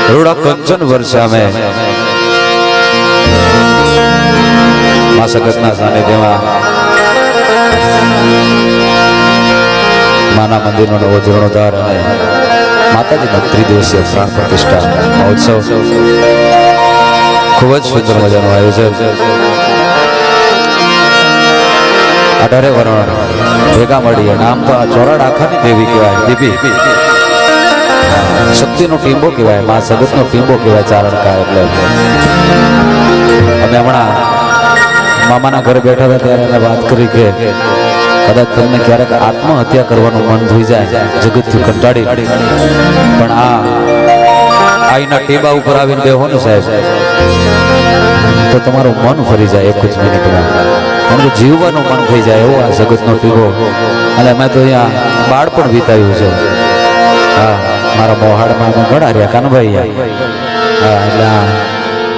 રૂડા કંચન વર્ષા में मां सगतना सानिध्यમાં माना मंदिर नो नवो जीर्णोद्धार અને માતાજીનો ત્રિદિવસીય પ્રાણ પ્રતિષ્ઠા મહોત્સવ ખૂબ જ સુંદર મજાનું આયોજન 18 વરણ ભેગા મળી નામ તો આ ચોરાડ આખાની દેવી કહેવાય દીપી શક્તિનો ટીંબો કહેવાય માં સગતનો ટીંબો કહેવાય ચારણકા એટલે અમે હમણાં મામાના ઘરે બેઠા હતા ત્યારે એને વાત કરી કે કદાચ તમને ક્યારેક આત્મહત્યા કરવાનું મન થઈ જાય જગતથી કંટાળી પણ આઈના ટેબા ઉપર આવીને બેહો ને સાહેબ તો તમારું મન ફરી જાય એક જ મિનિટમાં અને જીવવાનું મન થઈ જાય એવો આ જગતનો ટીબો અને મેં તો અહીંયા બાળપણ વિતાવ્યું છે હા મારા મોહાડમાં અમે ઘણા રહ્યા કાનભાઈ હા એટલે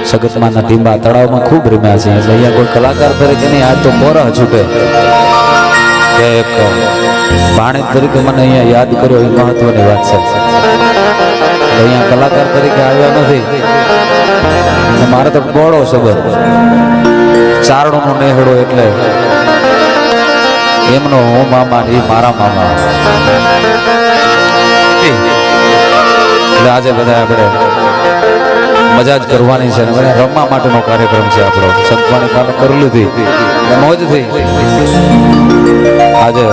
સગતમાના ટીંબા તળાવમાં ખૂબ રમ્યા છે એટલે અહીંયા કોઈ કલાકાર તરીકે નહીં આજ તો પોરા છૂટે કે એક ભાણેજ તરીકે મને અહીંયા યાદ કર્યો એ મહત્વની વાત છે અહીંયા કલાકાર તરીકે આવ્યા નથી મારે તો બોળો સંબંધ ચારણોનો નેહડો એટલે એમનો હું મામા એ મારા મામા એટલે આજે બધા આપણે મજા જ કરવાની છે ને રમવા માટેનો કાર્યક્રમ છે આપણો સંતવાણી કાલે કરી લીધી મોજ થઈ આજે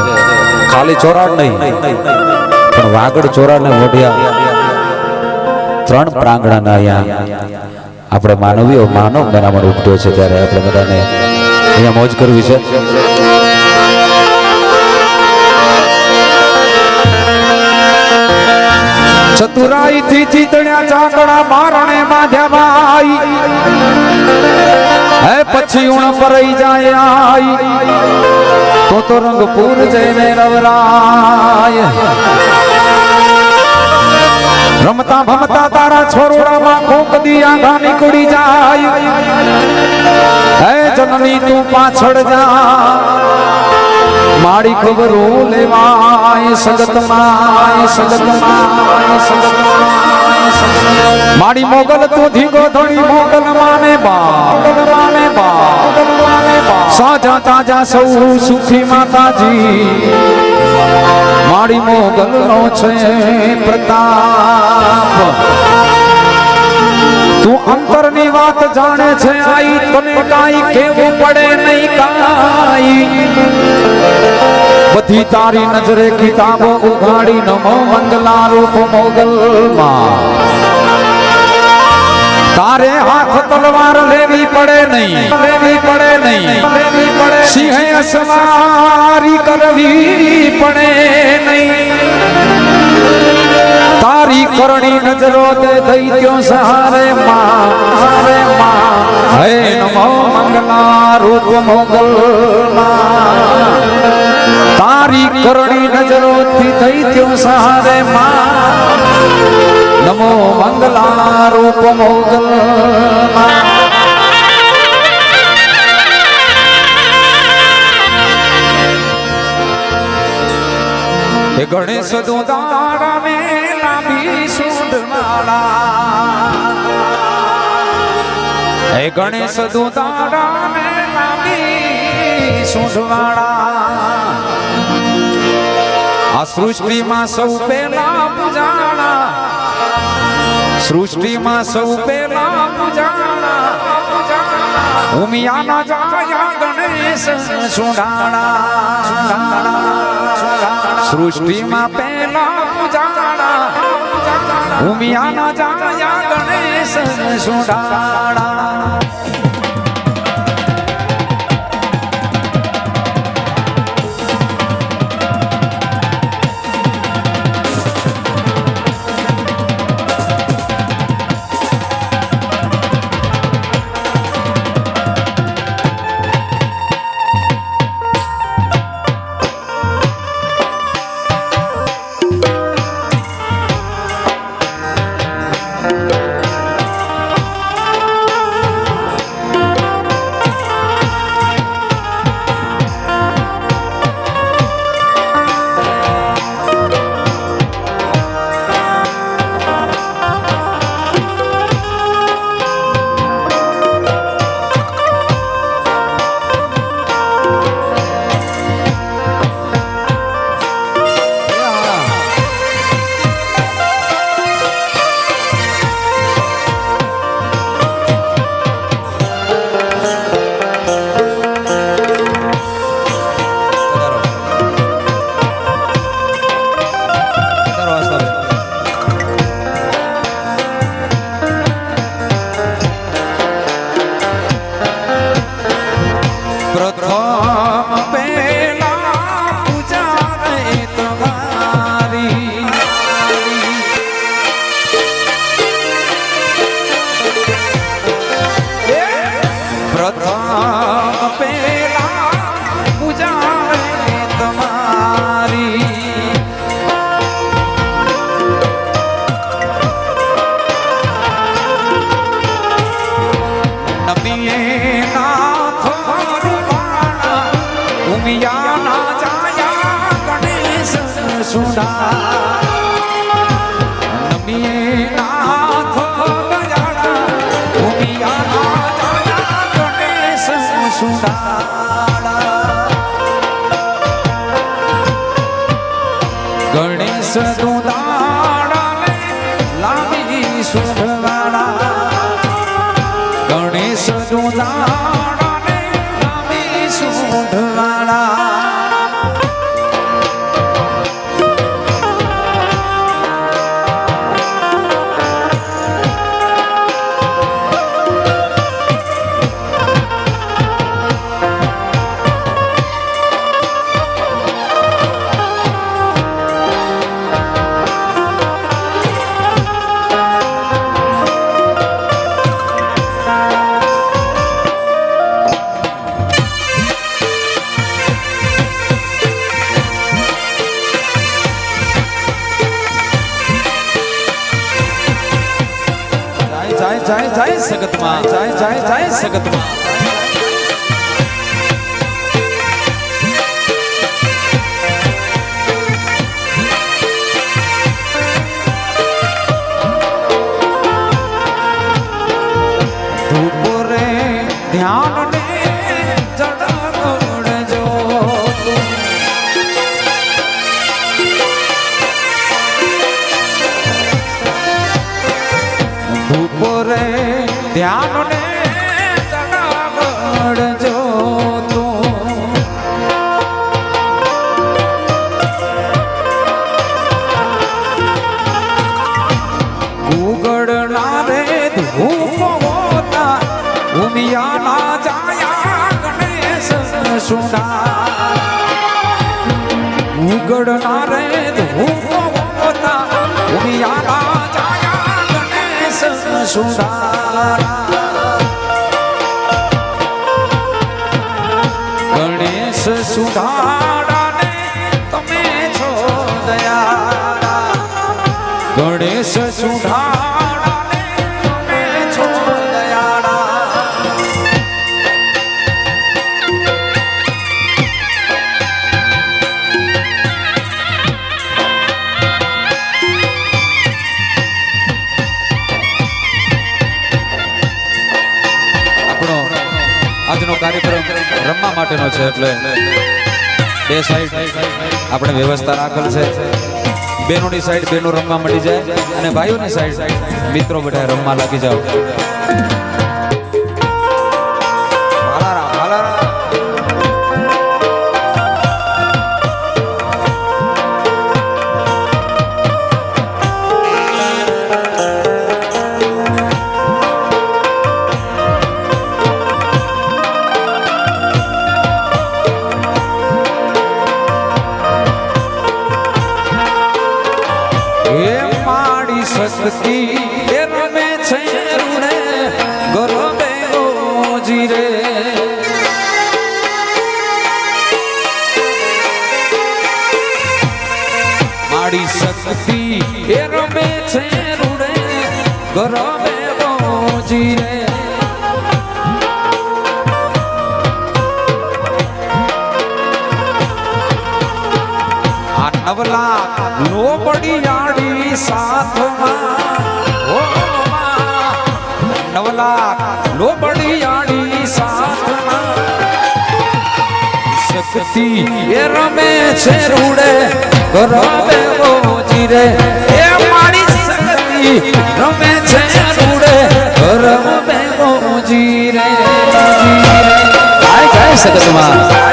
ખાલી ચોરાડ નહીં પણ વાગડ ચોરાડ ને મોઢિયા 3 પ્રાંગણાના અહીંયા આપણે માનવીઓ માનવ બનાવવાનો ઉપડ્યો છે ત્યારે આપણે બધાને અહીંયા મોજ કરવી છે ચતુરાઈ થી ચીતણ્યા ચાકડા મારણે બાંધ્યા હે પછી ઉણ પરઈ જાય આઈ તો રંગપુર જઈને રવરાય રમતા ભમતા તારા છોરોડામાં કોક દી આંગા નીકળી જાય હે જનની તું પાછળ જા મારી ખબરો લેવાય સગતમાં મારી મોગલ તું ધીગો ધણી મોગલ માને બા સાજા તાજા સૌ સુખી માતાજી મારી મોગલ નો છે પ્રતાપ તું અંતરની વાત જાણે છે આઈ તને કાઈ કેવું પડે નહીં કાઈ બધી તારી નજરે કિતાબો ઉઘાડી નમો મંગલા રૂપ મોગલ માં તારે હાથ તલવાર લેવી પડે નહીં સિંહે અસવારી કરવી પડે નહીં તારી કરણી નજરો તે દૈત્યો સહારે માં હે નમો મંગલા રૂપ મોગલ માં તારી કરણી નજરો થી દૈત્યો સહારે માં નમો મંગલા રૂપ મોગલ માં ગણેશ દુદારા ને લાંબી સુંઢવાળા હે ગણેશ દુદારા ને લાંબી સુંઢવાળા આ સૃષ્ટિમાં સૌ પેલા પૂજાણા સૃષ્ટિમાં સૌ પેલા પૂજાણા ઉમિયાના જાયા ગણેશ સુંઢાણા સૃષ્ટિમાં પેલા પૂજાણા ઉમિયાના જાયા ગણેશ સુંઢાણા સુડા નમીએ નાથ ગજાડા ભૂમિયા જાયા ગણેશ સુડા ગણેશ દુદાડા લાંબી સુંઢવાડા ગણેશ દુદાડા લાંબી સુંઢવાડા જાય જાય સગતમાં જાય જાય જાય સગતમાં ધૂપરે ધ્યાન ને જડાડજો ધૂપરે ધ્યાન ને જડાડજો ઉગડના રે ધૂપ હોતા ઉમિયાના જાયા ગણેશ સુના ઉગડના રે ધૂપ હોતા ઉમિયાના જાયા ગણેશ સુના ગણેશ સુધારા ને તમે છો દયા ગણેશ સુધારા ને તમે છો દયાળા આપણો આજનો કાર્યક્રમ રમવા માટેનો છે એટલે બે સાઈડ આપણે વ્યવસ્થા રાખેલ છે બેનોની સાઈડ બેનો રમવા મળી જાય અને ભાઈઓની સાઈડ મિત્રો બધા રમવા લાગી જાઓ શક્તિ એ રમે છે રૂડે ગરબે ઓજી રે મારી શક્તિ એ રમે છે રૂડે ગરબે ઓજી રે આ નવલા લો પડી આડી સાથમાં ઓ નવલા લો પડી આડી સાથમાં શક્તિ એ રમે છે રૂડે ગરબે ઓજી રે એ મારી શક્તિ રમે છે રૂડે ગરબે ઓજી રે જય જય સગતમાં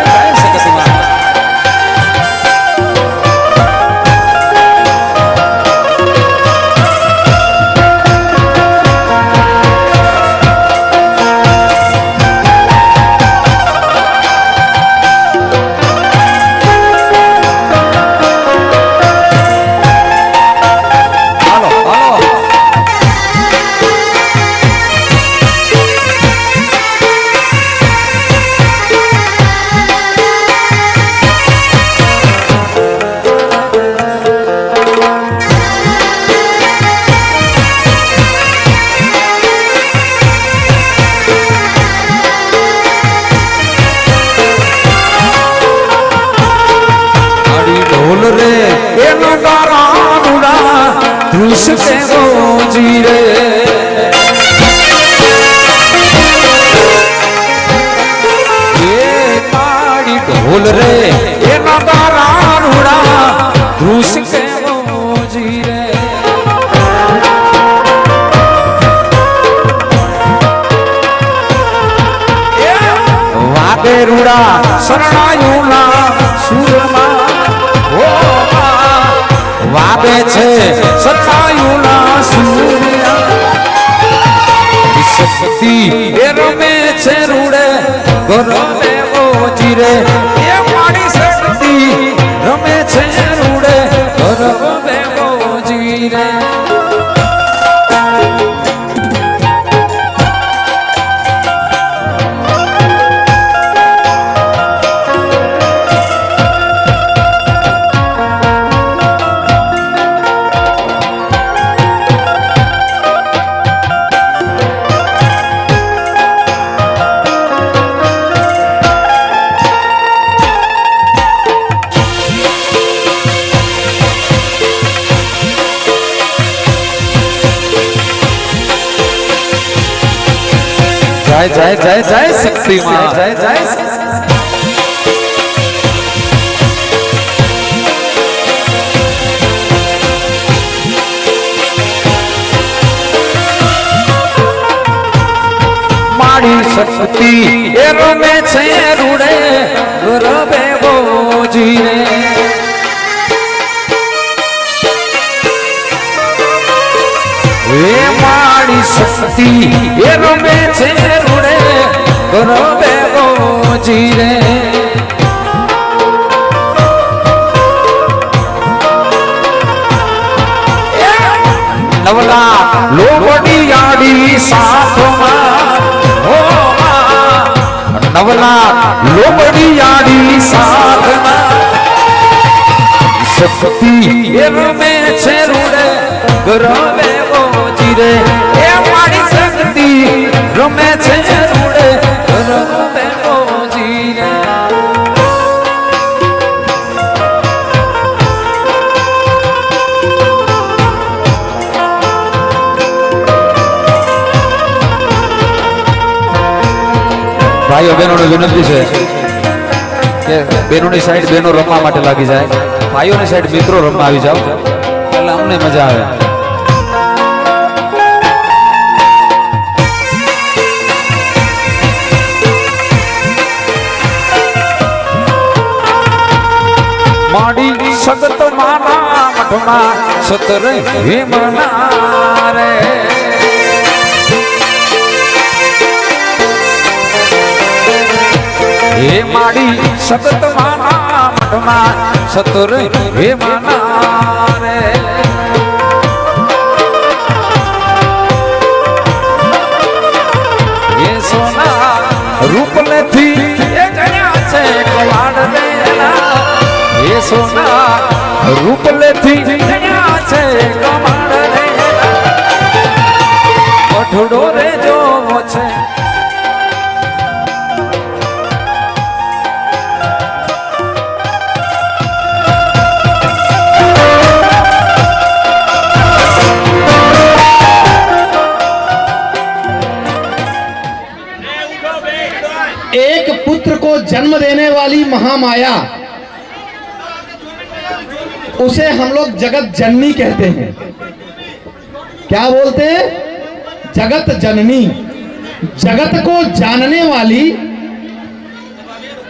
रूस के जी रे ये ताड़ी ढोल रे ये नगारा रूड़ा रूस के जी रे वागे रूड़ा शरणायुना सूरमा ओ वागे छे शरणायुना सूर्या शक्ति ए रमे छे रूड़े गरमे ओ जीरे ये माड़ी शक्ति रमे छे रूड़े गरमे ओ जीरे जय जय जय जय शक्ति मां जय जय माड़ी शक्ति ए रमे छे रूड़े गरबे बोजी रे ए माड़ी शक्ति ए रमे छे रूड़े गरबे बोजी रे नवला लोबड़ी आड़ी साथ ओ नवला लोबड़ी आड़ी साथ शक्ति ए रमे छे रूड़े गरबे बोजी रे ए माड़ी शक्ति रमे छे रूड़े गरबे बोजी रे भाईओ बहनों ने विनंती है कि बहनों की साइड बहनों रमवा माटे लागी जाए भाईओ की साइड मित्रों रमवा आवी जाओ એટલે અમને મજા આવે माड़ी सगत माना मठमा सतर हे मना रे हे माड़ी सगत माना मठमा सतर हे मना रे ये सोना रूप लेथी ये जण्या छे कवाड़ देला ये सोना रूप लेथी जण्या छे कवाड़ देला कठोड़ो रे जो छे एक पुत्र को जन्म देने वाली महामाया उसे हम लोग जगत जननी कहते हैं। क्या बोलते हैं? जगत जननी, जगत को जानने वाली।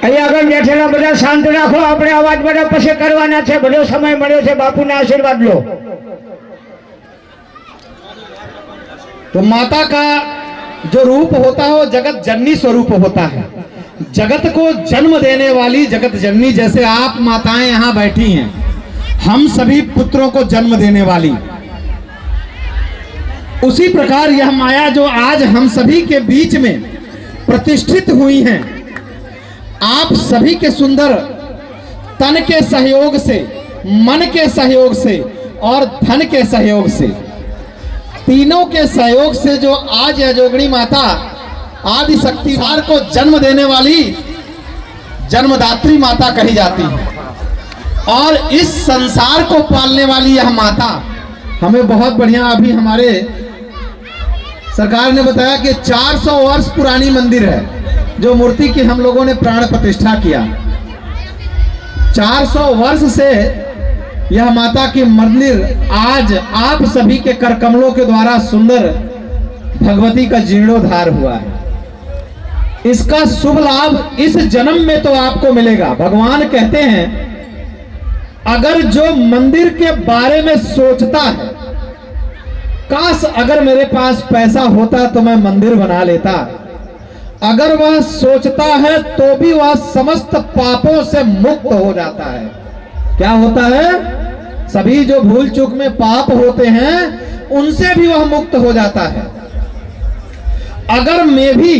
અહીં આગળ બેઠેલા બધા શાંત રાખો, આપણે અવાજ બધા પછી કરવાના છે, બધો સમય મળ્યો છે, બાપુના આશીર્વાદ લો। तो माता का जो रूप होता है वो जगत जननी स्वरूप होता है, जगत को जन्म देने वाली जगत जननी। जैसे आप माताएं यहाँ बैठी हैं, हम सभी पुत्रों को जन्म देने वाली, उसी प्रकार यह माया जो आज हम सभी के बीच में प्रतिष्ठित हुई हैं, आप सभी के सुंदर तन के सहयोग से, मन के सहयोग से और धन के सहयोग से, तीनों के सहयोग से जो आज यह जोगणी माता आदि शक्ति को जन्म देने वाली जन्मदात्री माता कही जाती है। और इस संसार को पालने वाली यह माता हमें बहुत बढ़िया अभी हमारे सरकार ने बताया कि 400 वर्ष पुरानी मंदिर है जो मूर्ति की हम लोगों ने प्राण प्रतिष्ठा किया। 400 वर्ष से यह माता की मंदिर आज आप सभी के कर कमलों के द्वारा सुंदर भगवती का जीर्णोद्धार हुआ है। इसका शुभ लाभ इस जन्म में तो आपको मिलेगा। भगवान कहते हैं अगर जो मंदिर के बारे में सोचता है, काश अगर मेरे पास पैसा होता तो मैं मंदिर बना लेता, अगर वह सोचता है तो भी वह समस्त पापों से मुक्त हो जाता है। क्या होता है? सभी जो भूल चूक में पाप होते हैं उनसे भी वह मुक्त हो जाता है। अगर मैं भी,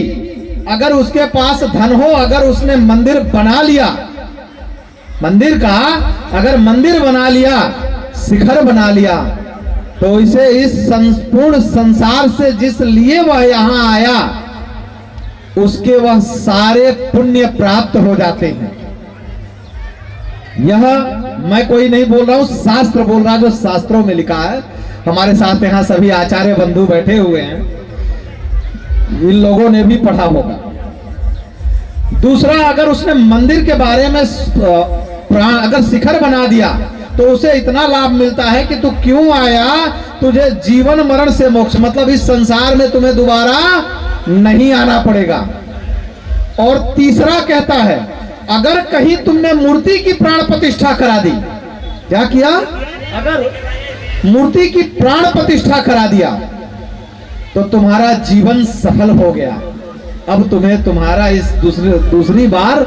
अगर उसके पास धन हो, अगर उसने मंदिर बना लिया, मंदिर का अगर मंदिर बना लिया, शिखर बना लिया, तो इसे इस संपूर्ण संसार से जिस लिए वह यहां आया उसके वह सारे पुण्य प्राप्त हो जाते हैं। यह मैं कोई नहीं बोल रहा हूं, शास्त्र बोल रहा, जो शास्त्रों में लिखा है। हमारे साथ यहाँ सभी आचार्य बंधु बैठे हुए हैं, इन लोगों ने भी पढ़ा होगा। दूसरा, अगर उसने मंदिर के बारे में अगर शिखर बना दिया तो उसे इतना लाभ मिलता है कि तू क्यों आया, तुझे जीवन मरण से मोक्ष, मतलब इस संसार में तुम्हें दोबारा नहीं आना पड़ेगा। और तीसरा कहता है अगर कहीं तुमने मूर्ति की प्राण प्रतिष्ठा करा दी, क्या किया? अगर मूर्ति की प्राण प्रतिष्ठा करा दिया तो तुम्हारा जीवन सफल हो गया। अब तुम्हें तुम्हारा इस दूसरी बार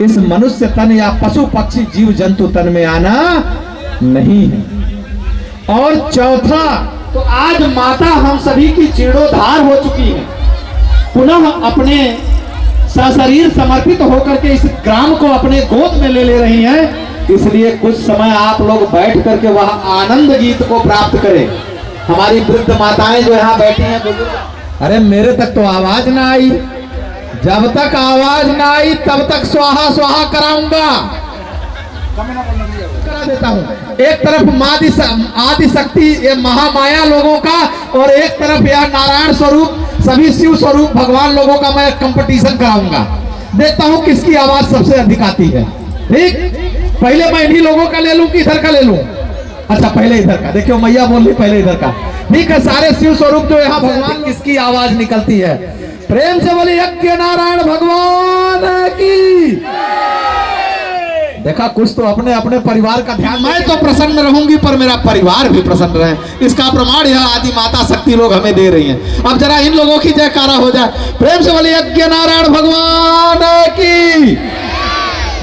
इस मनुष्य तन या पशु पक्षी जीव जंतु तन में आना नहीं है। और चौथा, तो आज माता हम सभी की जीर्णोद्धार हो चुकी है, पुनः अपने सशरीर समर्पित होकर के इस ग्राम को अपने गोद में ले रही हैं। इसलिए कुछ समय आप लोग बैठ करके वह आनंद गीत को प्राप्त करें। हमारी वृद्ध माताएं जो यहाँ बैठी हैं, अरे मेरे तक तो आवाज ना आई, जब तक आवाज ना आई तब तक स्वाहा स्वाहा कराऊंगा, करा देता हूं। एक तरफ आदि शक्ति ये महामाया लोगों का, और एक तरफ यह नारायण स्वरूप सभी शिव स्वरूप भगवान लोगों का मैं कंपटीशन कराऊंगा। देखता हूं किसकी आवाज सबसे अधिक आती है। ठीक, पहले मैं इन्हीं लोगों का ले लूं कि इधर का ले लूं? अच्छा, पहले इधर का। देखियो मैया बोल रही पहले इधर का। ठीक है, सारे शिव स्वरूप जो यहाँ भगवान किसकी आवाज निकलती है? प्रेम से बोले यज्ञ नारायण भगवान की। देखा, कुछ तो अपने अपने परिवार का ध्यान। मैं तो प्रसन्न रहूंगी पर मेरा परिवार भी प्रसन्न रहे, इसका प्रमाण यह आदि माता शक्ति लोग हमें दे रही हैं। अब जरा इन लोगों की जयकारा हो जाए। प्रेम से बोले यज्ञ नारायण भगवान की।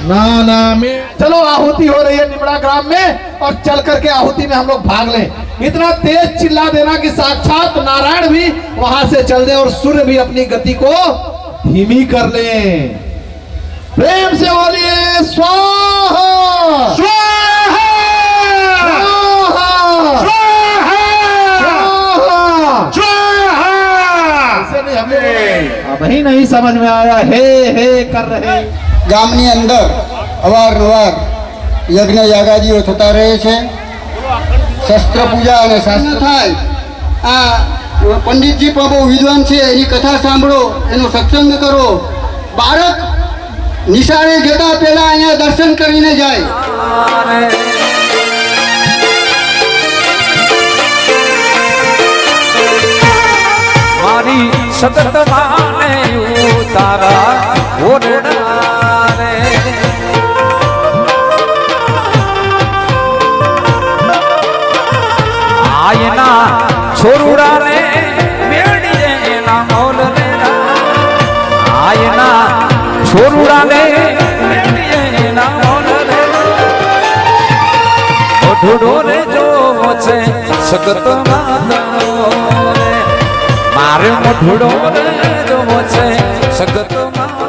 ना में चलो, आहुति हो रही है निमड़ा ग्राम में, और चल करके आहुति में हम लोग भाग लें। इतना तेज चिल्ला देना कि साक्षात नारायण भी वहां से चल दे और सूर्य भी अपनी गति को धीमी कर ले। प्रेम से बोलिए स्वाहा स्वाहा स्वाहा स्वाहा। अब ही नहीं समझ में आया, हे कर रहे। ગામની અંદર અવારનવાર યજ્ઞ યાગાદીઓ થતા રહે છે, શસ્ત્ર પૂજા અને શાસ્ત્ર થાય। આ પંડિતજી પણ બહુ વિદ્વાન છે, એની કથા સાંભળો, એનો સત્સંગ કરો। બાળક નિશાળે જતા પહેલા અહીંયા દર્શન કરીને જાય। મારી સતત માને તારા ઓરડા આયના છોરુડા ને મેળીએ ના મોલ લેના, આયના છોરુડા ને મેળીએ ના મોલ લેના। ઓઢુડો રે જો છે સગત માદનો રે, મારે મોઢુડો રે જો છે સગત માદનો।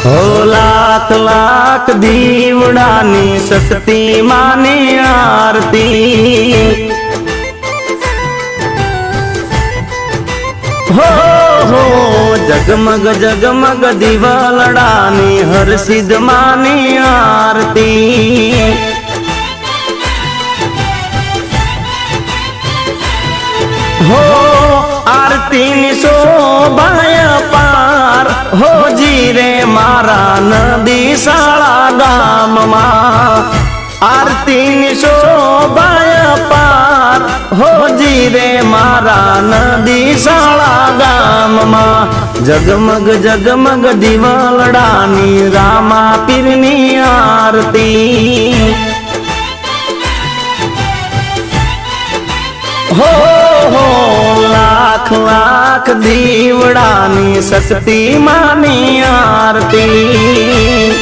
હો લાખ લાખ દીવડાની શક્તિ માની આરતી હો જગમગ જગમગ દિવાલડાની હર સિદ્ધ માની આરતી હો આરતી ની શોભાય પાર હો જીરે મારા નદી શાળા ગામમાં આરતી ની શોભાય પાર હો જીરે મારા નદી શાળા ગામમાં જગમગ જગમગ દિવાલડાની રામા પીરની આરતી હો લાખ લાખ દીવડાની શક્તિ માની આરતી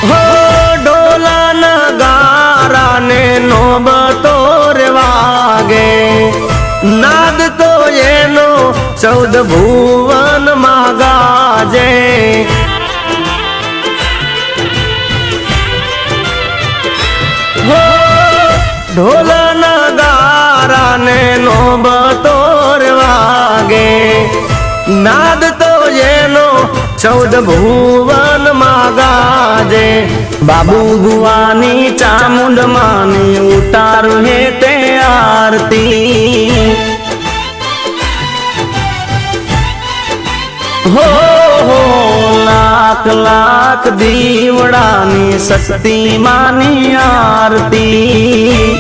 હો ડોલા નગારા ને નોબતો રે વાગે નાદ તો એનો 14 ભુવન માં ગાજે હો ઢોલ નગારા ને નોબતો રે વાગે નાદ તો એનો 14 ભુવન માં ગાજે બાબુ ગુવાની ચામુંડ માની ઉતારું હે તે આરતી હો લાખ લાખ દીવડાની શક્તિ માની આરતી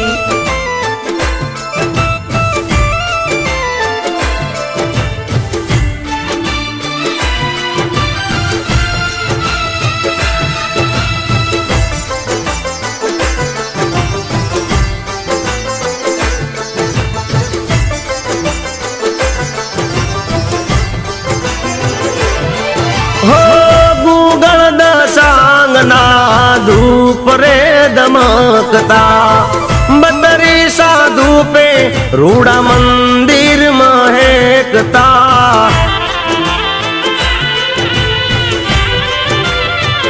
હો ગુગળ દસાંગના ધૂપ રે દમકતા બદરી સાધુ પે રૂડા મંદિર મહેકતા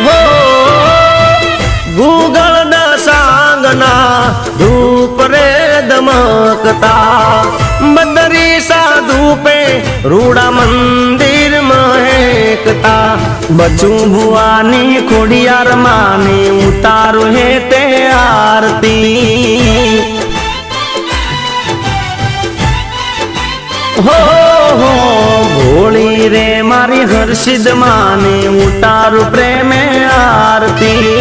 હો ગુગળ દસાંગના ધૂપ રે દમકતા બદરી સાધુ પે રૂડા મંદિર મહેકતા બચું ભુવાની ખોડિયાર માની ઉતારું હે તે આરતી હો ભોળી રે મારી હર્ષિદ માની ઉતારું પ્રેમે આરતી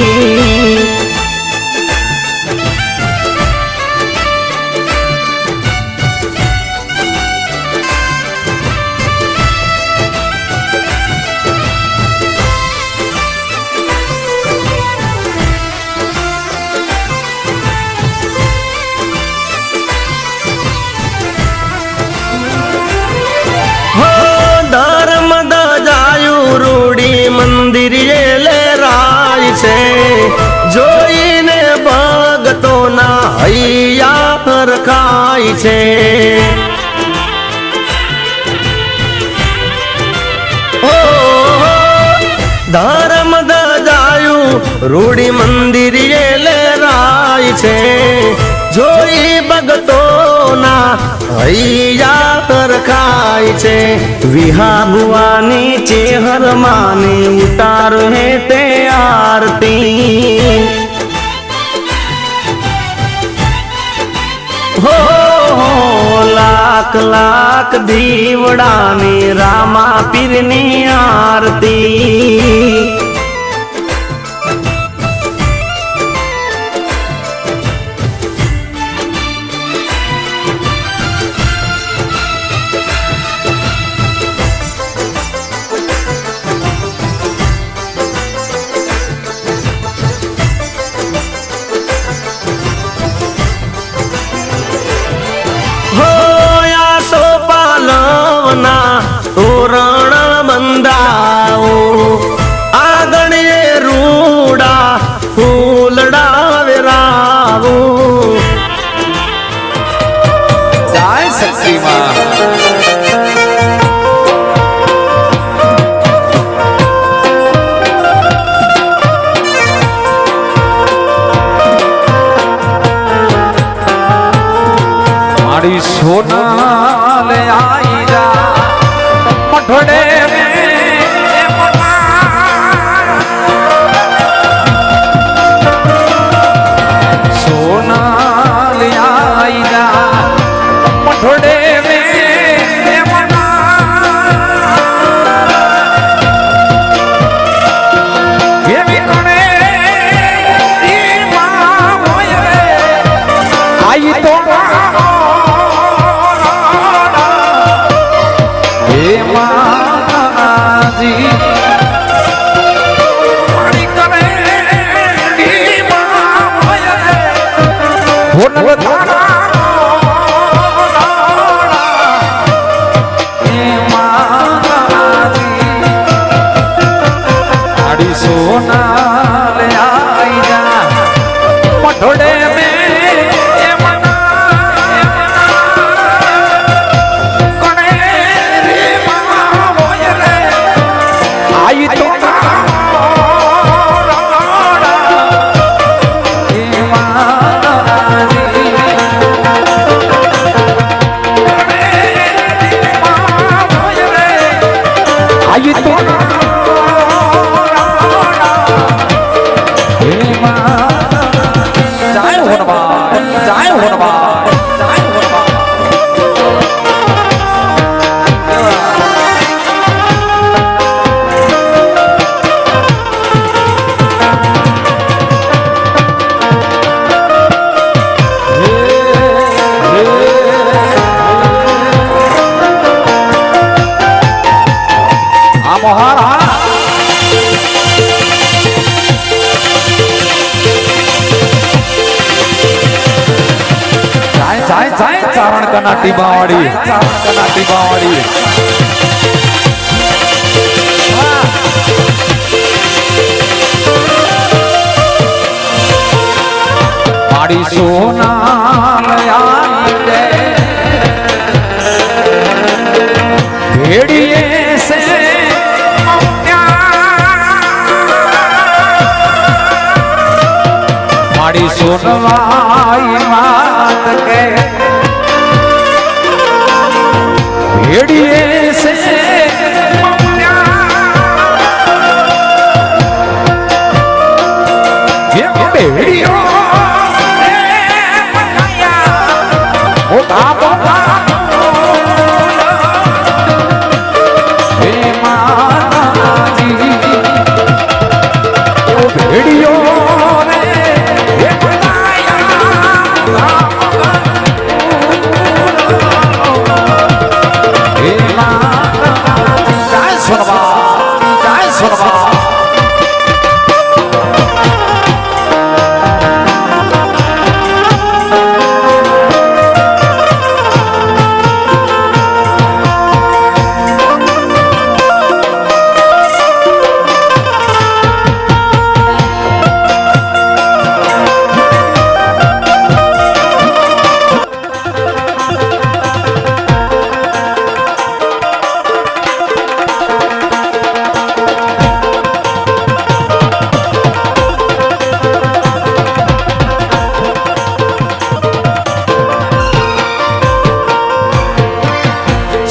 મંદિર લે રાય છે જોઈને ભગતોના હૈયા ફરખાય છે ઓ ધર્મ દજાયું રૂડી મંદિર લે રાય છે જોઈ ભગતોના હૈયા ફરખાય છે વિહા ભુવાની ચેહર માની ઉતાર હે તે આરતી હો લાખ લાખ દીવડાની રામા પીરની આરતી માજી પાણી કરે ડીમાં હોય હોનવ ધારા એ માજી આડી સોના લે આઈ જા મઠોડે મે એ મના કોણે રે મા હોય રે આઈ તો ચારણ કના ટીબાવાડી માડી સોના ભેડીએ સે માડી સોનવાઈ માત કે भेड़िए से ये भेड़ियो होता बोला हे माजी वो भेड़ियो रे ये बनाया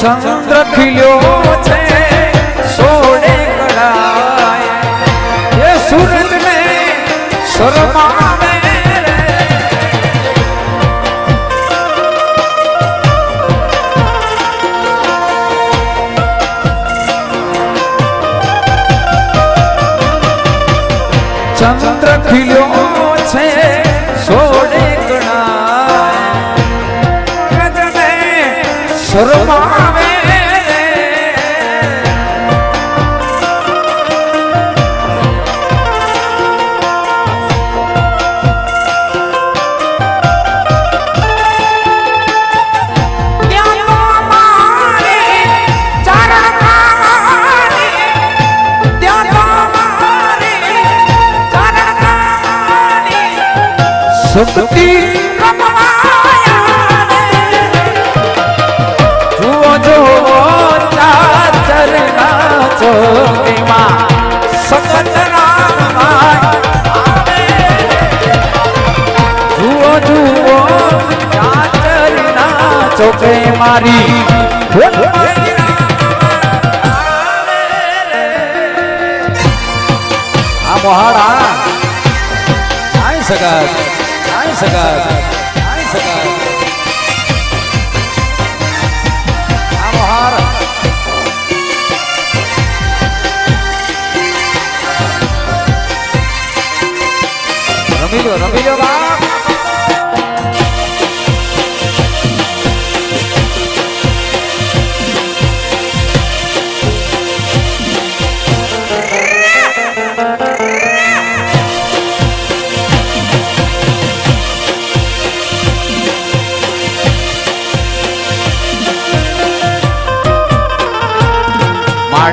चंद्र खिल्यो छे सोडे कड़ाए ये सूरज में शर्मावे रे चंद्र खिल्यो छे सोडे कड़ाए सूरज में शर्मावे शक्ति जुओ जो चाचर नाचो मां सकत राम जुओ जुओ चाचर नाचो के मारी आ मोहाड़ा आई सगत आमोहार रमी लो बाप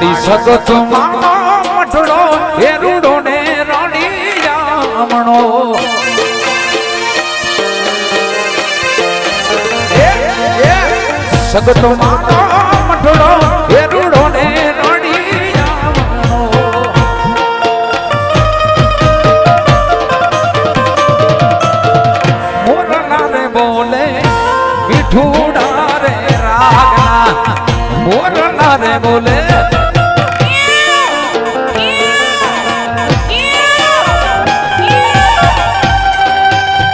માડી સગત માનો મઠડો એ રૂડો ને રાણી જામણો સગત માનો મઠડો એ રૂડો ને રાણી જામણો મોરના રે બોલે મીઠુડા રે રાગના મોરના રે બોલે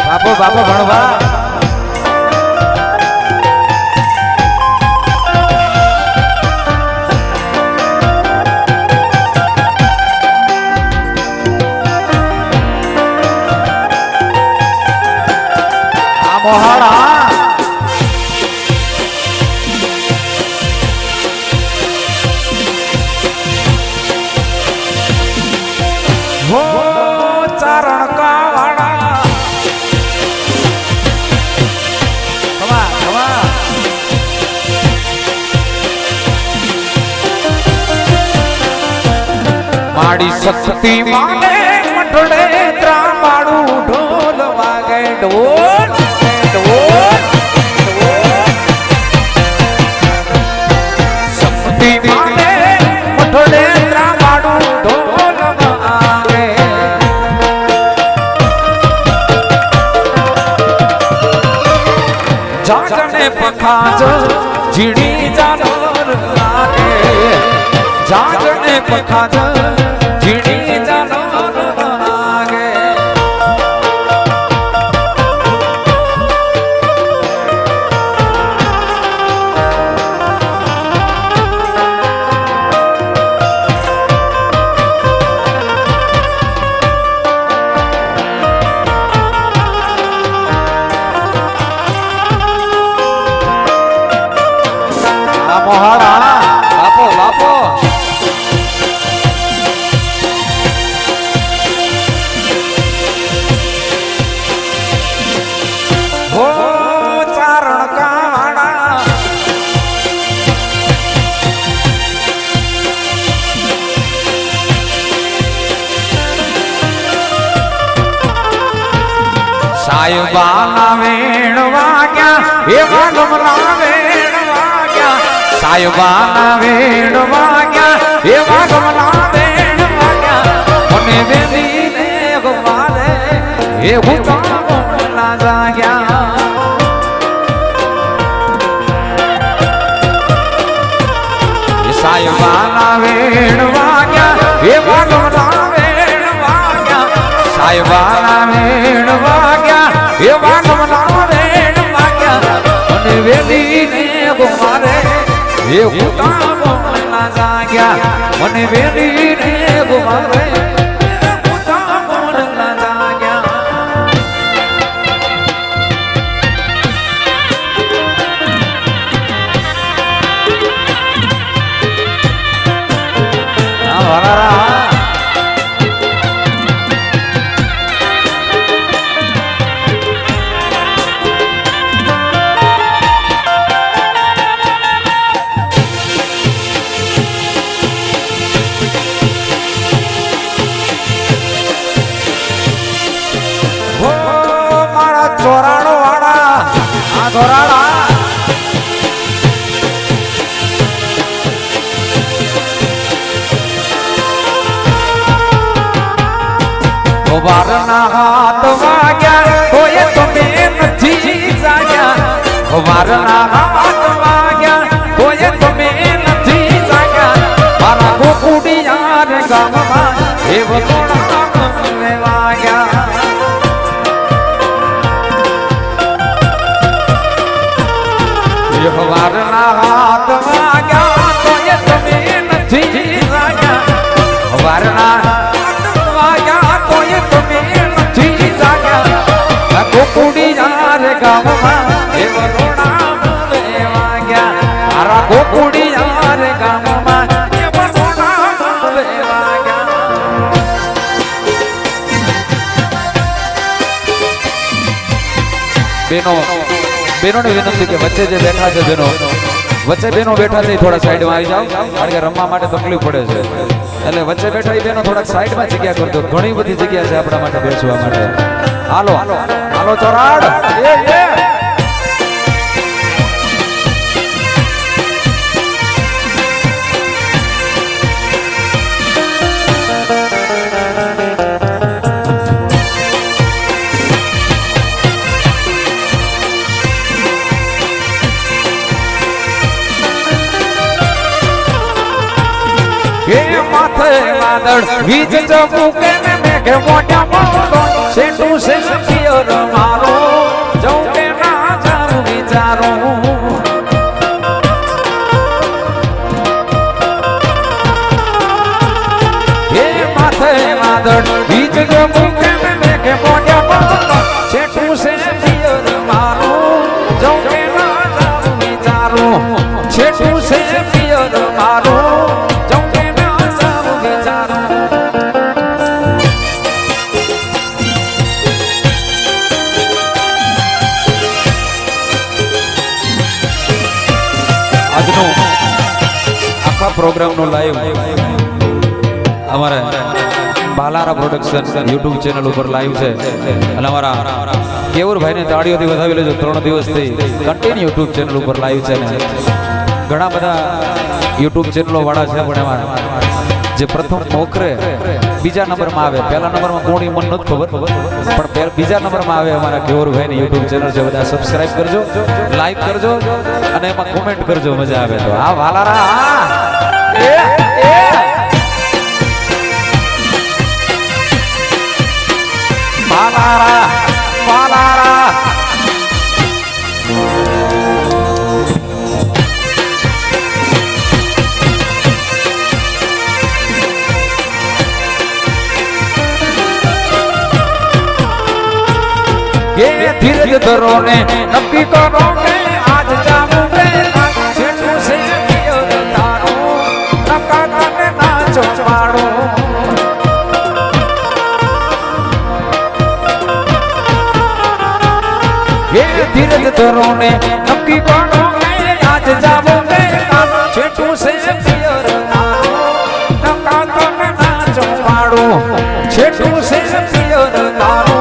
બાપો બાપો ભણવા આ મોહાળા હો ચારણ કાવાડા કમા કમા માડી શક્તિ માને મઠડે ત્રામાડું ઢોલ વાગે ઢોલ ઢોલ શક્તિ માને મઠડે ત્રામાડું ઢોલ વાગે જાગને પખાજ જીડી જાનર લાગે જાગને પખાજ જીડી જાનર લાગે આ મોહાળા બાપો બાપો હો ચારણ કાવાડા સાયબાના વેણ વાગ્યા એવા ગમલા વેણ વાગ્યા સાયબાના વેણ વાગ્યા એવા ગમલા વેણ વાગ્યા મને વેલીને ગમારે એ ભૂતા જાગ્યા સાયબાના વેણ વાગ્યા એવા ગમલા વેણ વાગ્યા સાયબાના વેણ વાગ્યા એવા ગમલા વેણ વાગ્યા મને વેલીને ગમારે એ ભૂતા બોલના જાગ્યા મને વેલીને ગમારે એ ભૂતા બોલના જાગ્યા આ વરારા ચોરાણો વાળા આ ધોરાળા વારના હાથ વાગ્યા કોઈ તમે નથી જાગ્યા વારના હાથ વાગ્યા કોઈ તમે નથી જાગ્યા મારા ગોકુડિયા રે ગામમાં એ વતોડા વાગ્યા વારના હાથ વાગ્યા તોય તમે નથી જાગ્યા વારના હાથ વાગ્યા તોય તમે નથી જાગ્યા ગોકુડી યાર ગામમાં એ વરોડા વાગ્યા મારા ગોકુડી યાર ગામમાં એ વરોડા વાગ્યા બેનો બેનોને વિનંતી કે વચ્ચે જે બેઠા છે બેનો વચ્ચે બેનો બેઠા છે થોડા સાઈડમાં આવી જાઓ કારણ કે રમવા માટે તકલીફ પડે છે એટલે વચ્ચે બેઠા એ બેનો થોડાક સાઈડમાં જગ્યા કરજો ઘણી બધી જગ્યા છે આપણા માટે બેસવા માટે હાલો હાલો ચોરાડ માથે વાદળ વીજ ચમકે ને મેઘે મોટા મોટો સેટું છે પિયર મારો જઉં કે ના જારું વિચારો હે માથે વાદળ વીજ ચમકે ને મેઘે મોટા મોટો સેટું છે પિયર મારો જઉં કે ના જારું વિચારો સેટું છે પિયર મારો આજનો આખા પ્રોગ્રામનો લાઈવ અમારે બાલારા પ્રોડક્શન યુટ્યુબ ચેનલ ઉપર લાઈવ છે અને અમારા કેવુરભાઈને તાળીઓથી વધાવી લેજો 3 દિવસથી કન્ટિન્યુ યુટ્યુબ ચેનલ ઉપર લાઈવ છે ને ઘણા બધા યુટ્યુબ ચેનલો વાળા છે પણ એમાં જે પ્રથમ મોખરે બીજા નંબરમાં આવે પહેલા નંબરમાં કોણ મન નથી ખબર પણ બીજા નંબરમાં આવે અમારા કેવુરભાઈની યુટ્યુબ ચેનલ છે બધા સબસ્ક્રાઇબ કરજો લાઈક કરજો અને એમાં કોમેન્ટ કરજો મજા આવે તો આ વાલારા વાલારા વાલારા ધીરજ ધરો ને નક્કી કરો કે આજ જાવું કે છેટું છે પિયર તારો નકા કાને નાચો પાડો હે ધીરજ ધરો ને નક્કી કરો કે આજ જાવું કે છેટું છે પિયર તારો નકા કાને નાચો પાડો છેટું છે પિયર તારો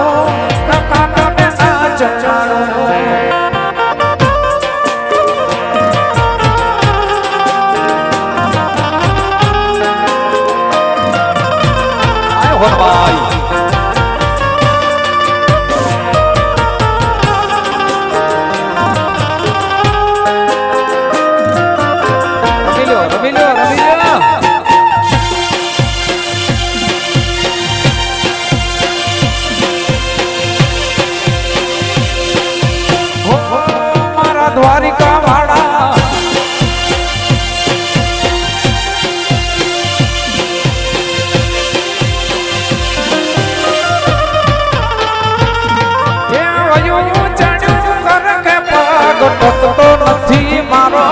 દ્વારિકા વાળા નથી મારો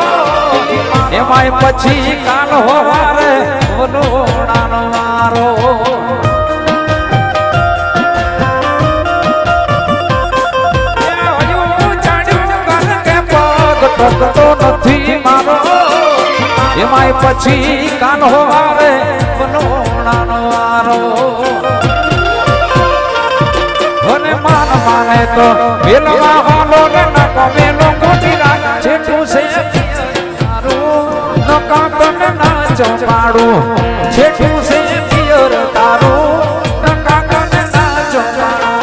એમાંય પછી કાલ હોવારે વલોડાનો મારો નથી મારો એમાંય પછી કાન હોવારે વલોડાનો મારો અને માન માને તો મેલવા હાલો ને નકો મેલો કોટી રાખ છેટું છે તારું નકા તને નાચો પાડું છેટું છે પિયર તારું નકા તને નાચો પાડું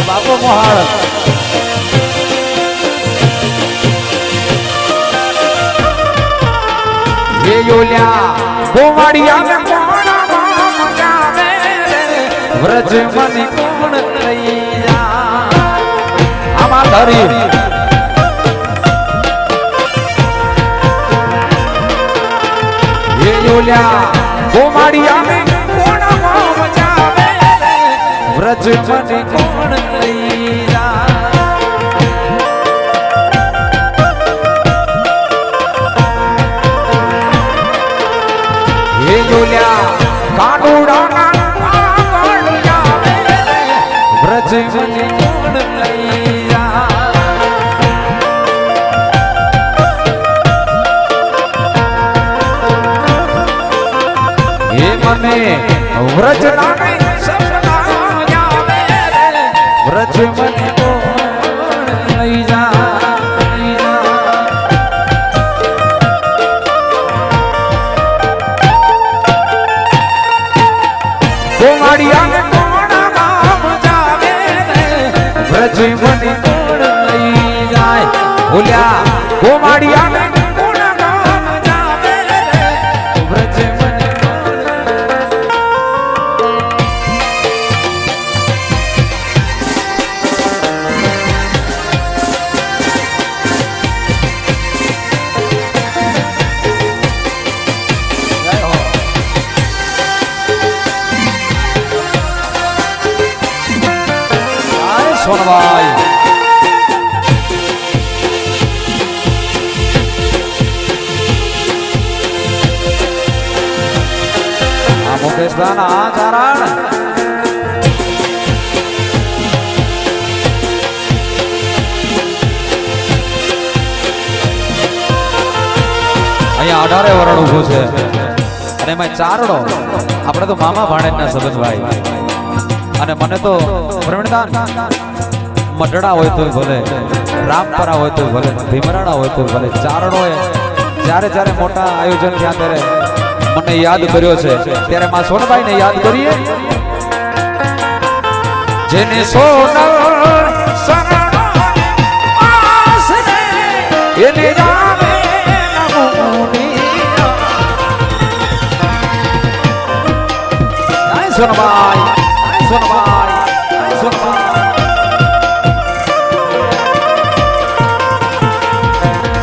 બાપો મોહાળ ये योल्या गोवाड़िया में कोणा मजावे व्रज मनी कोण लैया आमा પધારી એ ઓલ્યા ગોમાડિયા ને કોણામાં મજાવે વ્રજ મને કોણ લઈ જાય એ ઓલ્યા કાનુડાના પાગળ આવે વ્રજ મને કોણ લઈ જાય એ મને વ્રજ નામે સપના આવે વ્રજ મને કોણ લઈ જા લઈ જા ગોમાડિયા ને કોણ નામ જાવે વ્રજ મને કોણ લઈ જાય બોલ્યા ગોમાડિયા ને કોણ નામ જાવે વ્રજ મને સોનભાઈ આ મુકેશ દાન આ ચારણ અહીંયા 18 વરણ ઊભું છે અને એમાં ચારડો આપણે તો મામા ભાણેજના સંબંધભાઈ અને મને તો પ્રવીણદાન મઢડા હોય તો ભલે રામપરા હોય તો ભલે ભીમરાણા હોય તો ભલે ચારણો જ્યારે જ્યારે મોટા આયોજન થયા ત્યારે મને યાદ કર્યો છે ત્યારે માં સોનભાઈ ને યાદ કરીએ જેને સોનલ શરણો આસરે એને જાવે સોનભાઈ સોનભાઈ સોનભાઈ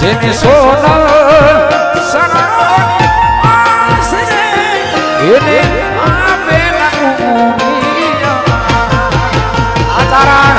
જેને સોનલ શરણો આસરે એને આપે આચરણ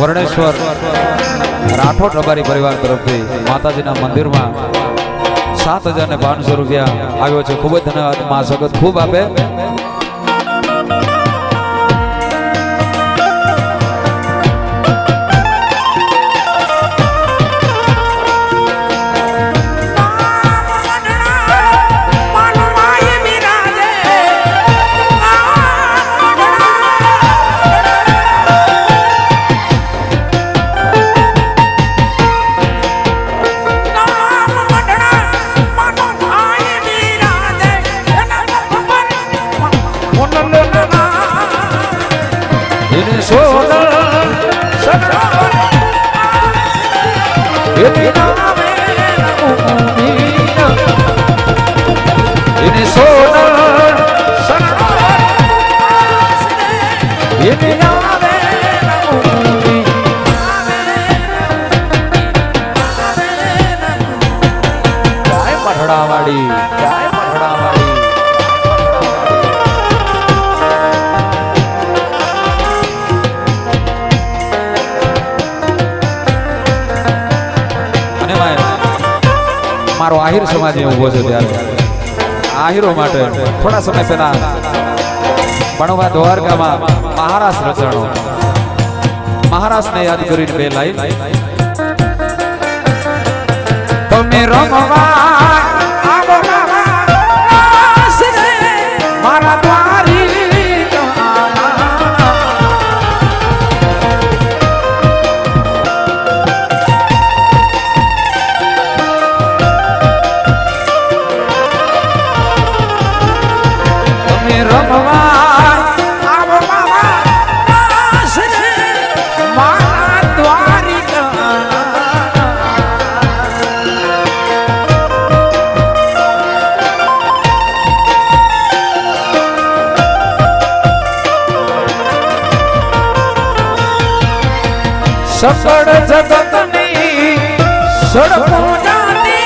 વર્ણેશ્વર રાઠોડ રબારી પરિવાર તરફથી માતાજીના મંદિરમાં 7,500 રૂપિયા આવ્યો છે. ખૂબ જ ધન્યવાદ. મા સગત ખૂબ આપે. એની નામે એની સોનલ સનોર એની નામે જય મઠડાવાડી જય મઠડાવાડી મારો આહિર સમાજ ઉભો છે ત્યારે આહિરો માટે થોડા સમય પહેલા ભણવા દ્વારકામાં મહારાસ રચાણો મહારાસને યાદ કરીને બે લાઈન તમે રમવા આવો રાસ રે મારા દ્વારી સકળ જગતની સડકો જાતે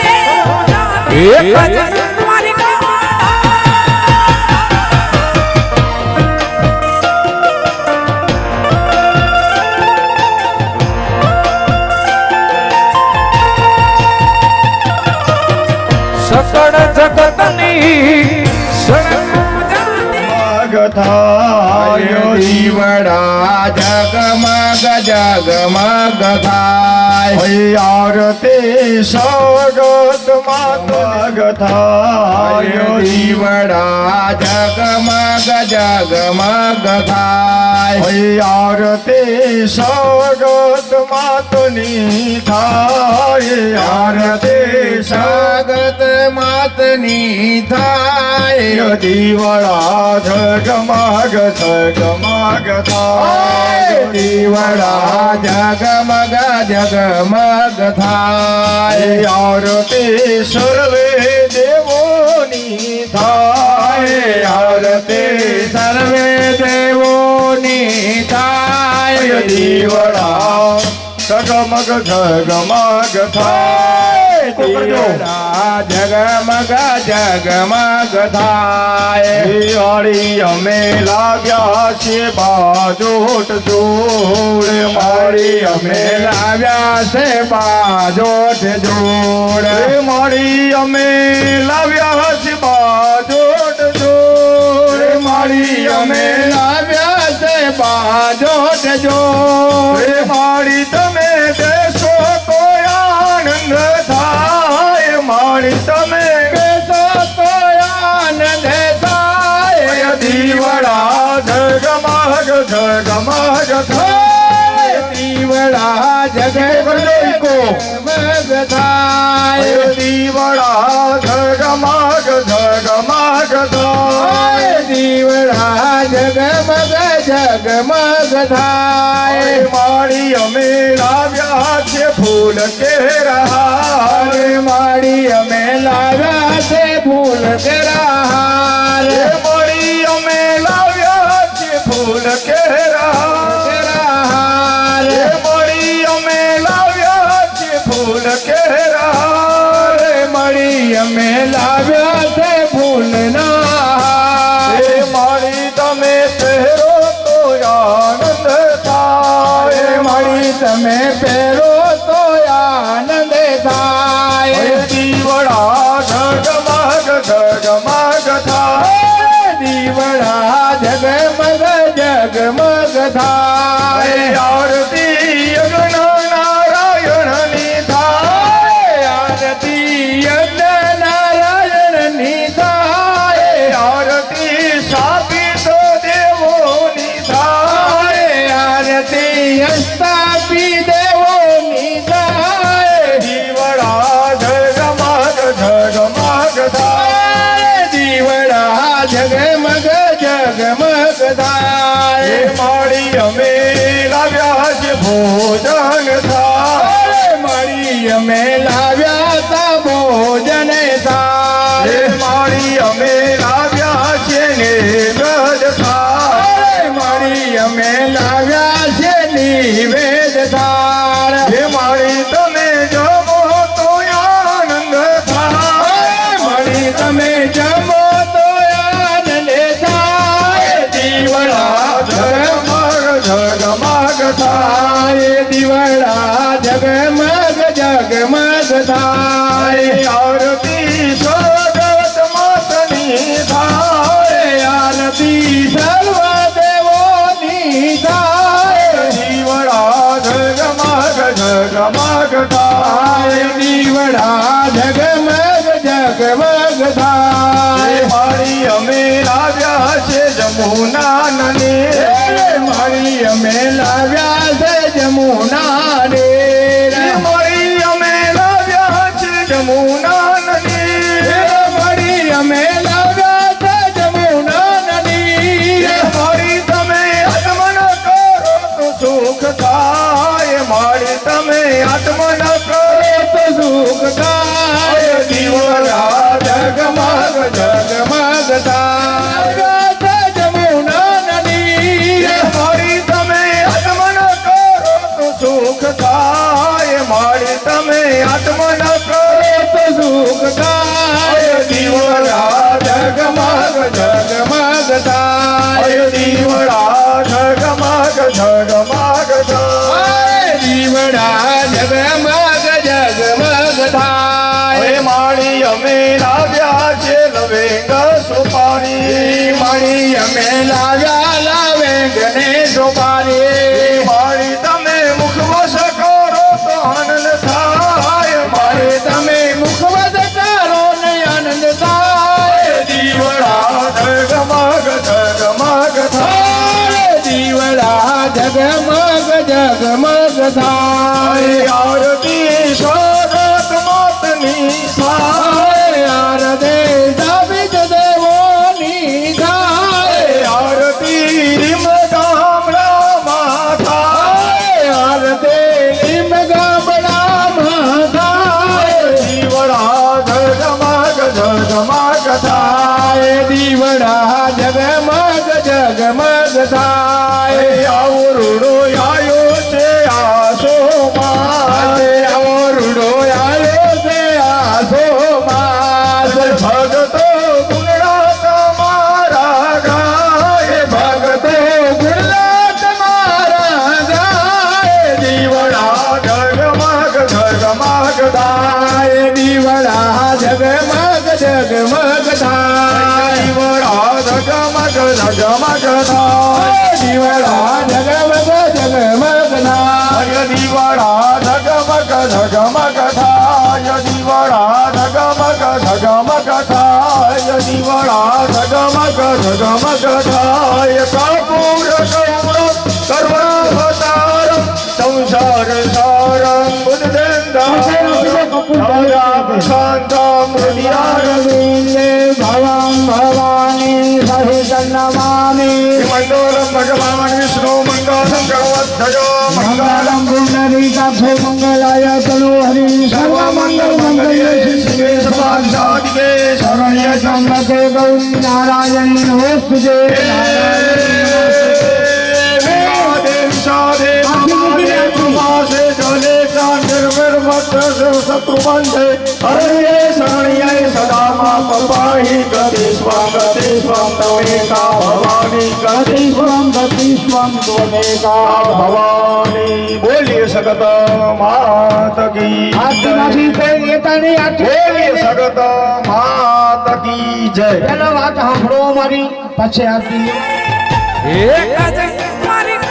એક જ દ્વારિકા સકળ જગતની સડકો થાય જીવડા જગમગ જગમગ થાય આરતી સગત માતગ થાય જીવડા જગમગ જગમગ થાય આરતી સગત માતની થાય આરતી સગત માતની થાય દીવડા જગમગ જગમગ થાય દીવડા જગમગ જગમગ થાય આરતી સર્વે દેવોની થાય આરતી સર્વે દેવોની થાય દીવડા જગમગ જગમગ થાય દીવડા જગમગ જગમગ થાય દિવાળી અમે લાવ્યા છીએ બાજોટ જોડ માળી અમે લાવ્યા છે બાજોટ જોડ માળી અમે લાવ્યા છે બાજોટ જોડ માળી અમે લાવ્યા છે બાજોટ જોડ માળી તમે દેશો તો આનંદ થાય માળી તમે દેશો તો આનંદ થાય દીવડા જગમગ જગમગ થાય દીવડા જગમગ થાય દીવડા જગમગ જગમગ થાય દીવડા જગમગ જગમગ થાય માળી અમે લાવ્યા છે ફૂલ કેરા માળી અમે લાવ્યા છે ફૂલ કેરા માળી અમે લાવ્યા છે ફૂલ કેરા માળી અમે લાવ્યા છે ફૂલ કેરા માળી અમે લાવ્યા છે ફૂલ ના માળી તમે પહેરો તો આનંદ થાય માળી તમે પહેરો તો આનંદ થાય દીવડા જગમગ જગમગ થાય દીવડા જગમગ જગમગ થાય આરતી યજ્ઞ નારાયણની થાય આરતી યજ્ઞ નારાયણની થાય આરતી સ્થાપિત દેવોની થાય આરતી સ્થાપી દેવોની થાય દીવડા જગમગ જગમગ થાય દીવડા જગમગ જગમગ થાય માળી અમે લાવ્યા છે ભોજન થાય માળી અમે લાવ્યા તા ભોજન થાળ માળી અમે લાવ્યા છે નિવેદ થાળ માળી અમે લાવ્યા છે નિવેદ થાળ હે માળી તમે જમો તો આનંદ થાય માળી તમે જમો તો આનંદ થાય દીવડા ઝગમગ ઝગમગ થાય દીવડા જગમગ જગમગ થાય આરતી સ્વગત માતની થાય આરતી સર્વ દેવોની થાય દીવડા જગમગ જગમગ થાય દીવડા જગમગ જગમગ થાય મારી અમે લાવ્યા છે જમુના નને મારી અમે લાવ્યા છે જમુના રે મારી અમે લાવ્યા છે જમુના નદી મારી અમે લાવ્યા છે જમુના નદી મારી તમે આગમન કરો તો સુખ થાય મારી તમે આગમન કરો તો સુખ થાય દીવડા જગમગ જગમગ થાય જમુના નદી મારી તમે આગમન કરો તો સુખ થાય મારી તમે આગમન કરો તો સુખ થાય દીવડા જગમગ જગમગ થાય દીવડા જગમગ જગમગ થાય દીવડા જગમગ જગમગ થાય માળી અમે લાવ્યા છે લવેંગ સુપારી માળી અમે લાવ્યા લવેંગ ને સુપારી માળી તમે મુખવશ કરો તો આનંદ થાય માળી તમે મુખવશ કરો ને આનંદ થાય દીવડા જગમગ જગમગ થાય દીવડા જગમગ જગમગ થાય આરતી સ્વગત માતની થાય આરતી દાવિદ દેવોની થાય આરતી રીમ ગામડામાં થાય આરતી રીમ ગામડામાં થાય દીવડા જગમગ જગમગ થાય દીવડા જગમગ જગમગ થાય આવો રૂડો આયો છે આસો માસ આવો રૂડો આયો છે આસો માસ ભગતો ગુણડા તમારા ગાય ભગતો ગુણડા તમારા ગાય દીવડા જગમગ જગમગ થાય દીવડા જગમગ જગમગ થાય દીવડા જગમગ જગમગ થાય દીવડા જગમગ જગમગ થાય દીવડા જગમગ જગમગ થાય દીવડા જગમગ જગમગ થાય દીવડા જગમગ જગમગ થાય કપૂર કૌર કર્વતાર સંસાર સારં બુદ્ધેન્દ્ર શાંતમ હૃદયારવિંદે ભવં ભવાની સહિત નમામિ મંગલમ ભગવાન વિષ્ણુ મંગલમ ગણવદ્ધજો મંગલમ પુંડરીકાક્ષ મંગલાય તનુ હરિ સર્વ મંગલ મંગલે શિવે સર્વાસાદિકે શરણ્ય ત્રંબકે ગૌરી નારાયણી નમોસ્તુતે શત્રુબંધે હરે શરણ્ય સદા માં પપાહી ગતિ સ્વમ તમેકા ભવાની ગતિ સ્વમ ત્વમેકા ભવાની બોલીએ સગત માત કી બોલીએ સગત માત કી જય ચલો વાત સાંભળો મારી પછી આરતી એક જ મારી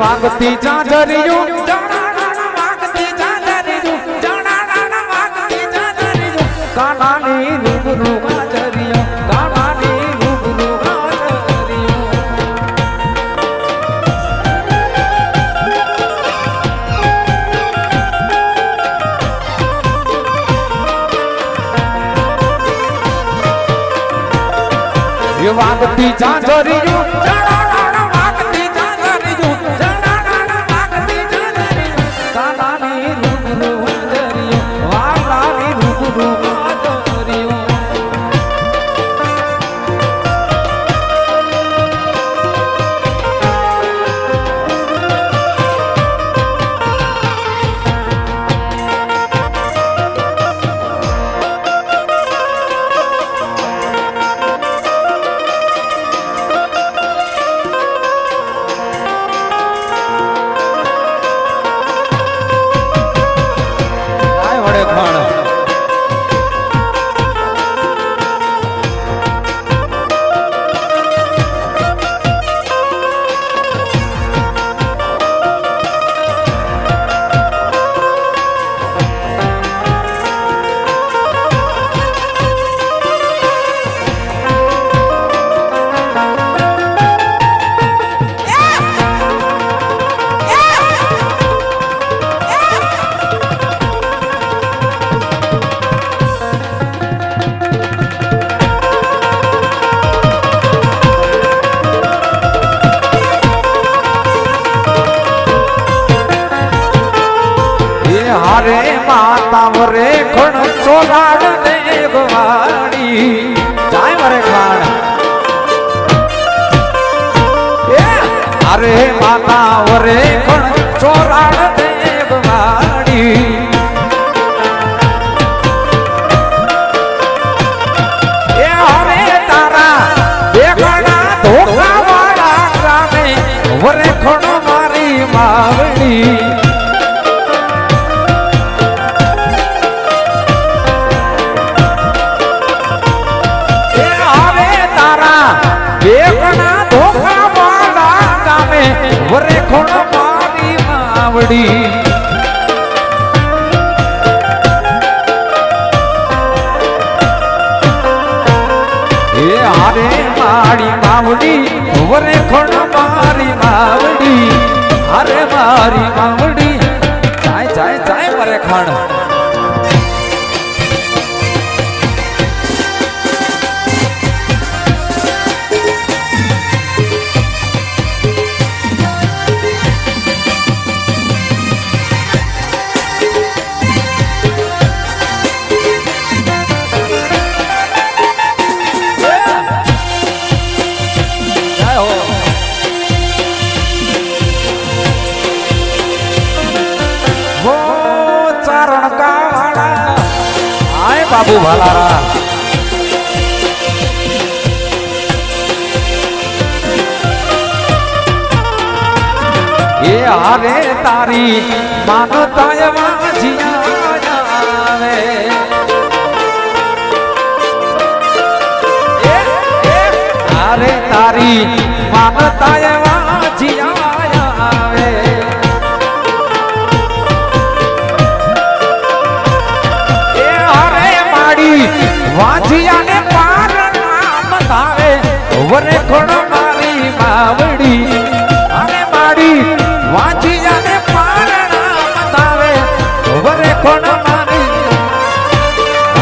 વાગતી જાજરિયું જણાણા વાગતી જાજરિયું જણાણા વાગતી જાજરિયું કાનાની રૂબરૂ ગાજરિયું કાનાની રૂબરૂ ગાજરિયું એ વાગતી જાજરિયું જણાણા વાગતી જાજરિયું જણાણા વાગતી જાજરિયું કાનાની રૂબરૂ ગાજરિયું વાલાની રૂબરૂ ગાજરિયું આય વડે ખાણ હારે માતા વરે ખણ ચોરાડ દેગવાડી જાય વરે ખાણ હારે માતા વરે ખણ ચોરાડ દેગવાડી એ હારે તારા દેગણા ધોખા વાળા ગામે વરે ખણ મારી માવડી બેગણા ધોખા વાળા ગામે વરે ખોણ મારી માવડી એ હારે મારી માવડી વરે ખોણ મારી માવડી હારે મારી માવડી જાય જાય જાય વરે ખાણ બાબુ ભાલારા એ હારે તારી માનતા વાજિયાવે હારે તારી માનતા વાજિયાવે વાંજિયાને પાર નામ ધાવે વરે ખોણ મારી માવડી અને મારી વાંજિયાને પાર નામ ધાવે વરે ખોણ મારી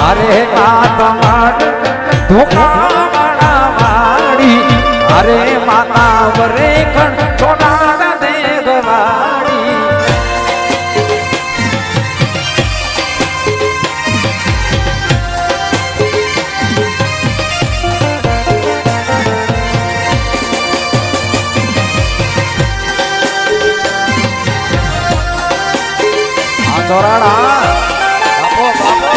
અરે નાત માડ ધોખા વાળા માડી અરે માતા વરે ખણ ચોડાડ દેગવાડી ચોરાડા બાપો બાપો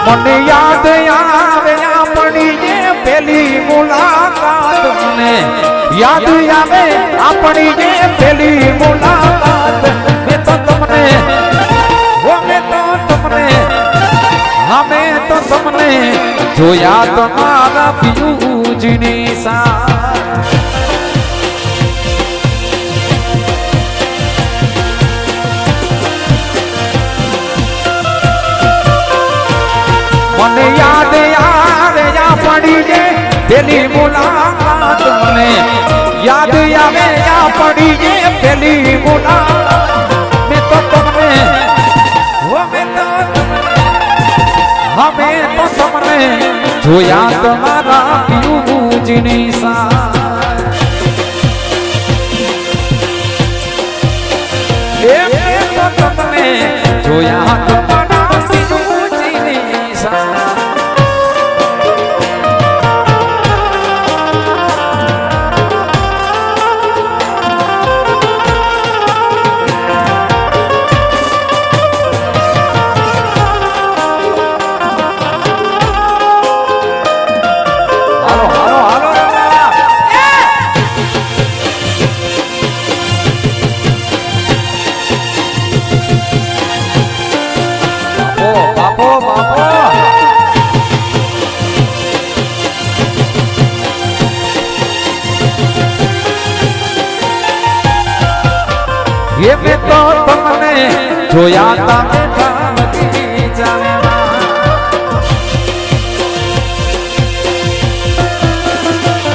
મને યાદ આવે આપણી જે પેલી મુલાકાત મને યાદ આવે આપણી જે પેલી મુલાકાત મેં તો તમને અમે તો તમને જોયા તમારા પિયુજીની સાથ મને યાદ પડી જે પેલી મુલાકાત મને યાદ આવે પડી જે પેલી મુલાકાત મેં તો તમને અમે તો તમને જોયા તમારા પિયુજીની સાથ મેં તો તમને જોયા તમારા પિયુજીની સાથ ये मैं तो तुमने जोया था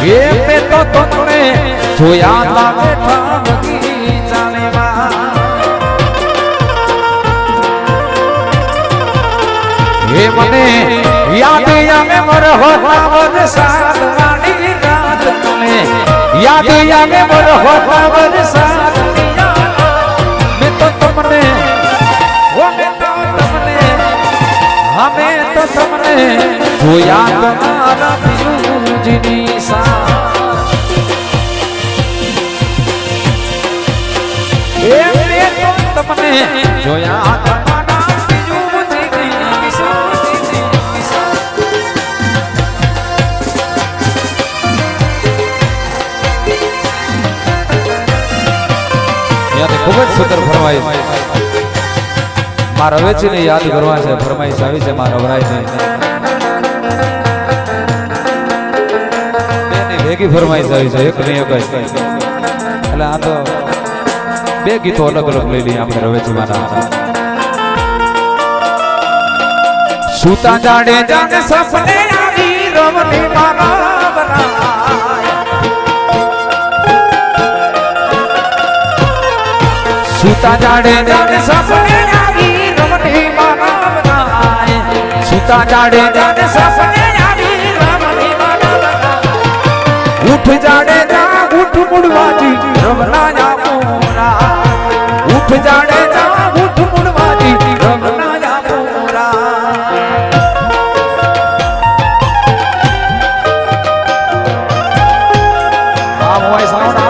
ये मैं तो तुमने જોયા તા બેઠા બગીચામાં એ મને યાદ આવે વરહોના વરસાદ વાળી રાત મને યાદ આવે વરહોના વરસાદ મેં તો તમને અમે તો તમને જોયા તમારા પિયુજીની સાથ એ મેં તો તમને જોયા તમારા પિયુજીની સાથ યાદ ખૂબ જ સુંદર ફરમાઈ મારા વેચીને યાદ કરવા છે ફરમાઈશ આવી છે મારા વરાયની બેની ભેગી ફરમાઈશ આવી છે એક નહીં એક એટલે આ તો બે ગીતો અલગ અલગ લઈ લઈએ આપણે રવેચી મારા સુતા જાડે જાને સપને આવી રમણી મારા વરાય સુતા જાડે જાને સપને સુતા જાડે જાને સપને આવી રમણી મારા ઉઠ જાડે જા ઉઠ મુડવાજી રમના જા મોરા ઉઠ જાડે જા ઉઠ મુડવાજી રમના જા મોરા આ મોય સાઉન્ડ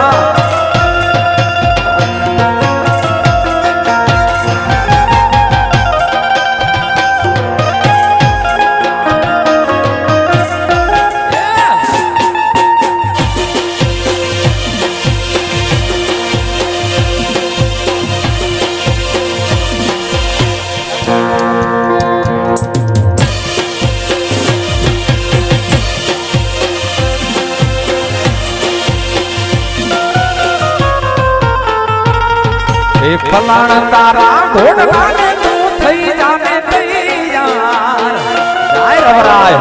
એ ફલાણ તારા ઘોડલાને તું થઈ જાને તૈયાર જાય રવરાય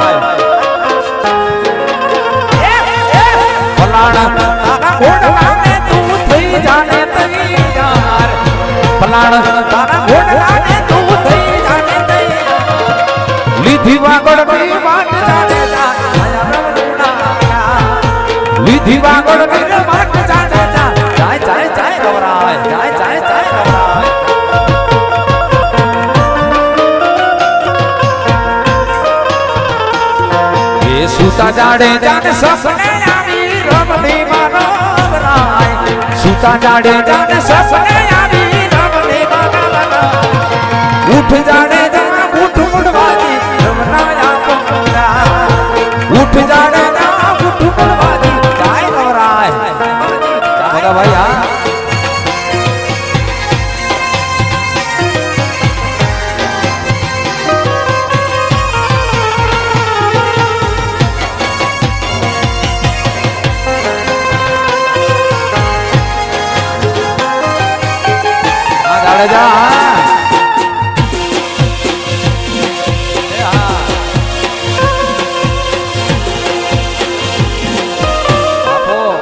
ફલાણ તારા ઘોડલાને તું થઈ જાને તૈયાર ફલાણ તારા ઘોડલાને તું થઈ જાને તૈયાર લીધી વાગડની વાટ જાને જા લીધી વાગડની વાટ જાને જા જાય જાય જાય રવરાય જાય જાય જાય રવરાય એ સુતા જાડે જાને સપને આવી રમણી મારા વરાય સુતા જાડે જાને સપને આવી રમણી મારા વરાય ઉઠ જાડે જા ઉઠ મુડવાજી રમના જા મોરા ઉઠ જાડે જા જાડેજા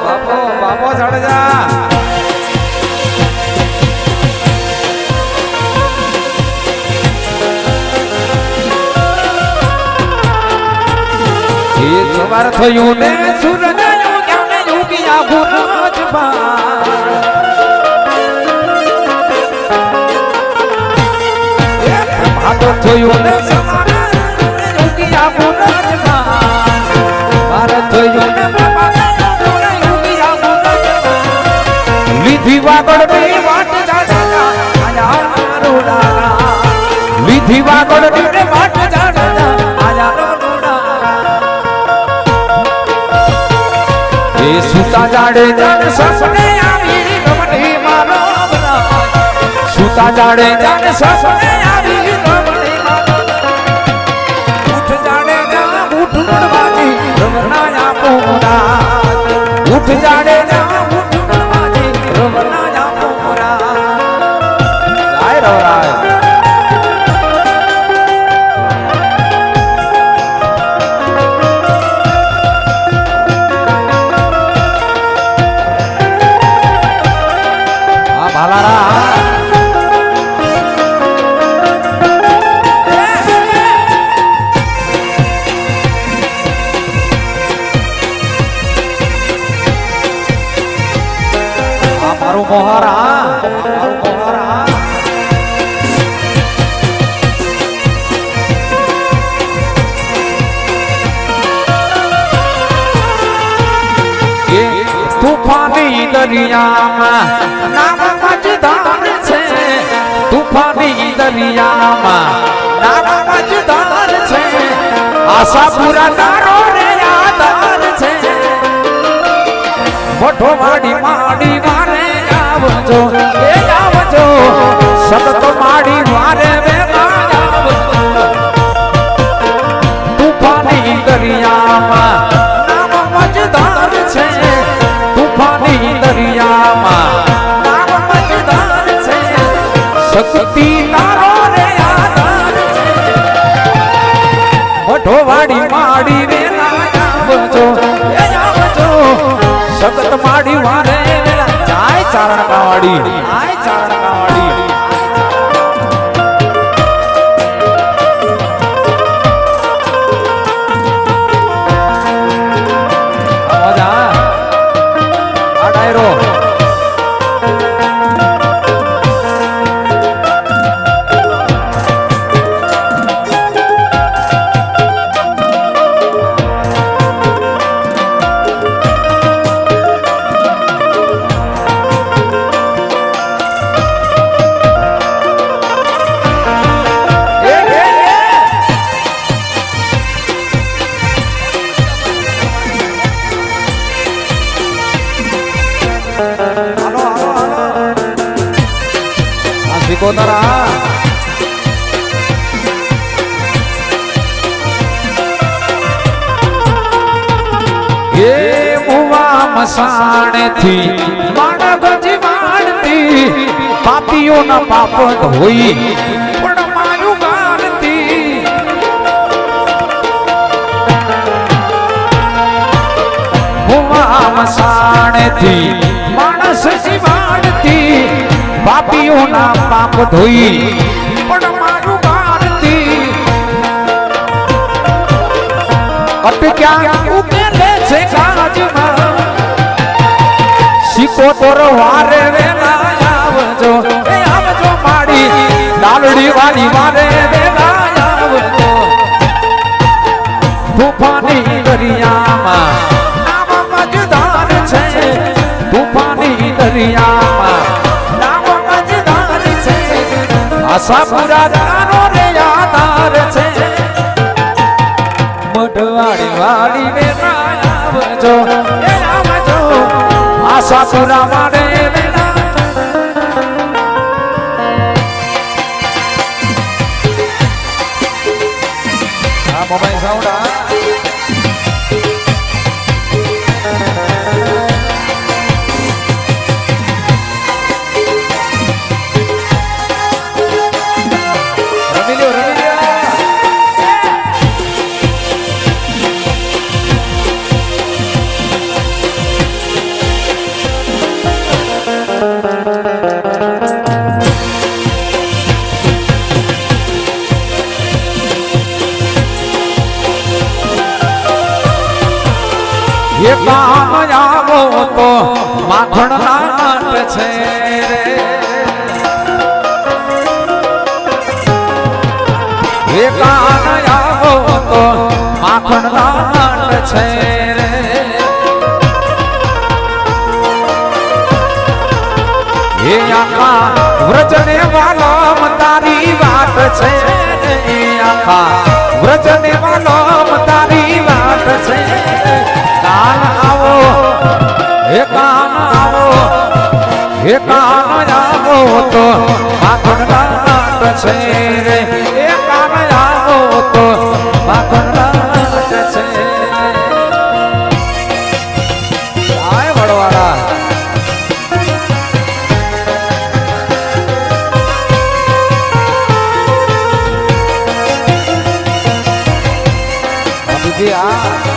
બાપો બાપો જાડેજા સવાર થયું ને સૂરજ ઉગ્યા ને ઉગ્યા ગુરજ ભાદો થયું ને સવાર ઉગ્યા ગુરજ ભારત થયું ને ઉગ્યા ગુરજ લીધી વાગડ ની વાટ જાડા આયા રોડા લીધી વાગડ ની વાટ જાડા આયા સુતા જાડે જાને સસને આવી રમણી મારો સુતા જાડે જાને સસને આવી રમણી મારો ઉઠ જાડે જા ઉઠ નડવાજી રમના આપોરા ઉઠ જાડે જા ઉઠ નડવાજી રમના આપોરા રાય રાય તૂફાની દરિયામાં નામ મજદાર છે તૂફાની દરિયામાં નામ મજદાર છે આશાપુરા તારો રે આધાર છે મોઢો વાડી માડી વારે આવજો એ આવજો સતત માડી વારે વેલા આવજો તૂફાની દરિયામાં નામ મજદાર છે તૂફાની દરિયામાં નામ મજદાર છે શક્તિ તારો રે આધાર છે મોઢો વાડી માડી વેલા આવજો એ આવજો સતત માડી વારે વેલા જાય ચારણ કાવાડી આય ચારણ કાવાડી મજા આ ડાયરો સિકોતરા એ મુવા મસાણેથી માણગ જીવાણતી પાપીઓના પાપ ધોઈ પણ માયું ગાનતી મુવા મસાણેથી માણસ જીવાણતી પાપીઓના પાપ ધોઈ પણ મારું ગાનતી અટક્યા ઉકેલે છે કાજમાં સિકોતર વારે વેલા આવજો એ આવજો માડી ડાલડી વાળી વારે વેલા આવજો તૂફાની દરિયામાં નામ મજદાર છે તૂફાની દરિયામાં આશાપુરા તારો રે આધાર છે મઢવાડી વાળી વેલા આવજો એ આવજો આશાપુરા વાળે વેલા આ મોબાઈલ સાઉન્ડ એ કામ આવો તો માખણ નાટ છે રે એ કામ આવો તો માખણ નાટ છે રે એ આખા વ્રજને વાલમ તારી વાત છે એ આખા વ્રજને વાલમ તારી વાત છે કાન આવો હે કાન આવો હે કાન આવો તો માખણ નાટ છે રે એ કાન આવો તો માખણ નાટ છે આય વડવાળા દીદી આ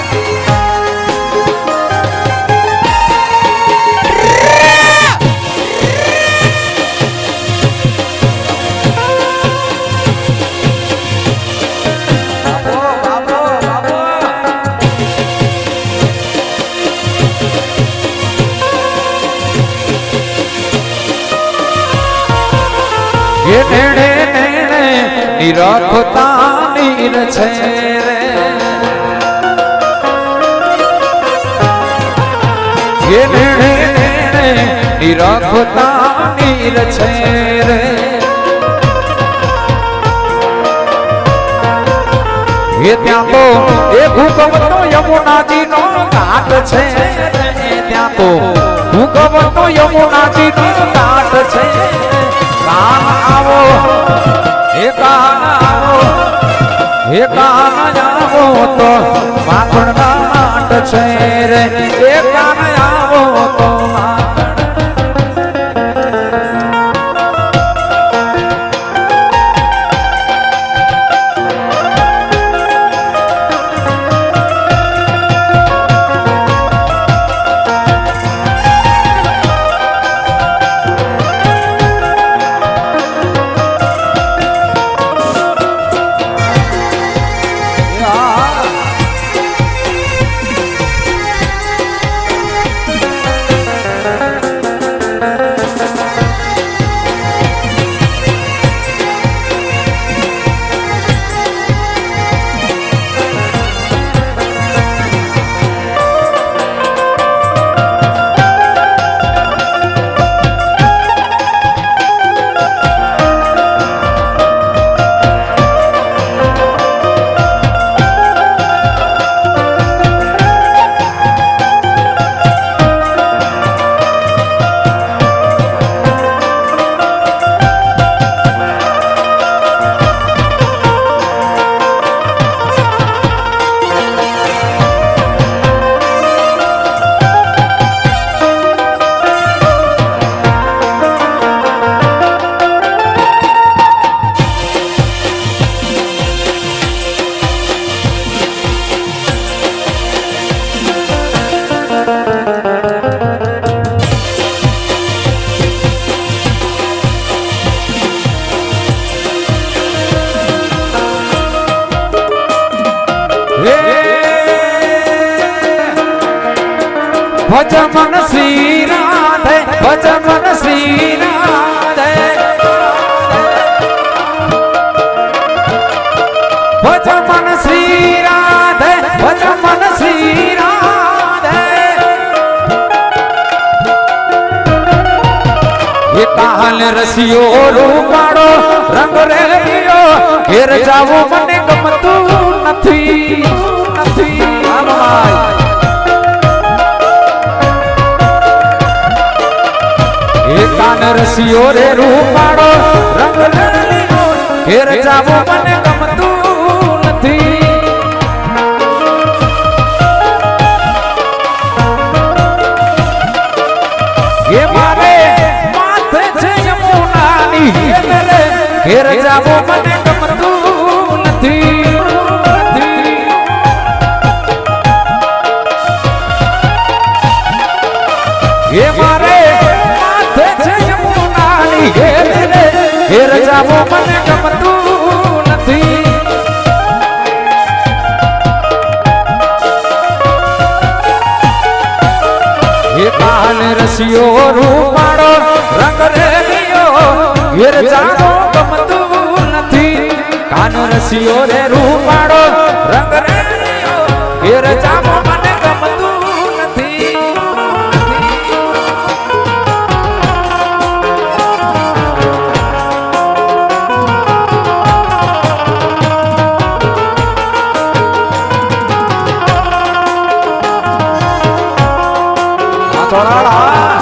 નિરખતા નીર છે રે નિરખતા નીર છે રે એ ત્યાં તો એ ભૂકંપનો યમુનાજીનો ઘાટ છે ત્યાં તો ભૂકંપનો યમુનાજીનો ઘાટ છે કાન આવો હે કાન આવો હે કાન આવો તો માખણ નાટ છે રે હે કાન આવો તો ભજમન શ્રી રાધે ભજમન શ્રી રાધે ભજમન શ્રી રાધે ભજમન શ્રી રાધે એ કાલ રસિયો રૂપાળો રંગ રેલિયો ઘેર જાવું મને ગમતું નથી નથી કાન રસિયો રે રૂપાળો રંગ રેલિયો ઘેર જાવું મને ગમતું નથી એ મારે માથે છે યમુનાની રે ઘેર જાવું મને ગમતું નથી એ મારે ઘેર જાવું મને ગમતું નથી રસિયો રૂપાળો રંગ રેલિયો ઘેર જાણો ગમતું નથી કાન રસિયો રે રૂપાળો રંગ રેલિયો ઘેર જામો મને ગમતું નથી થોડા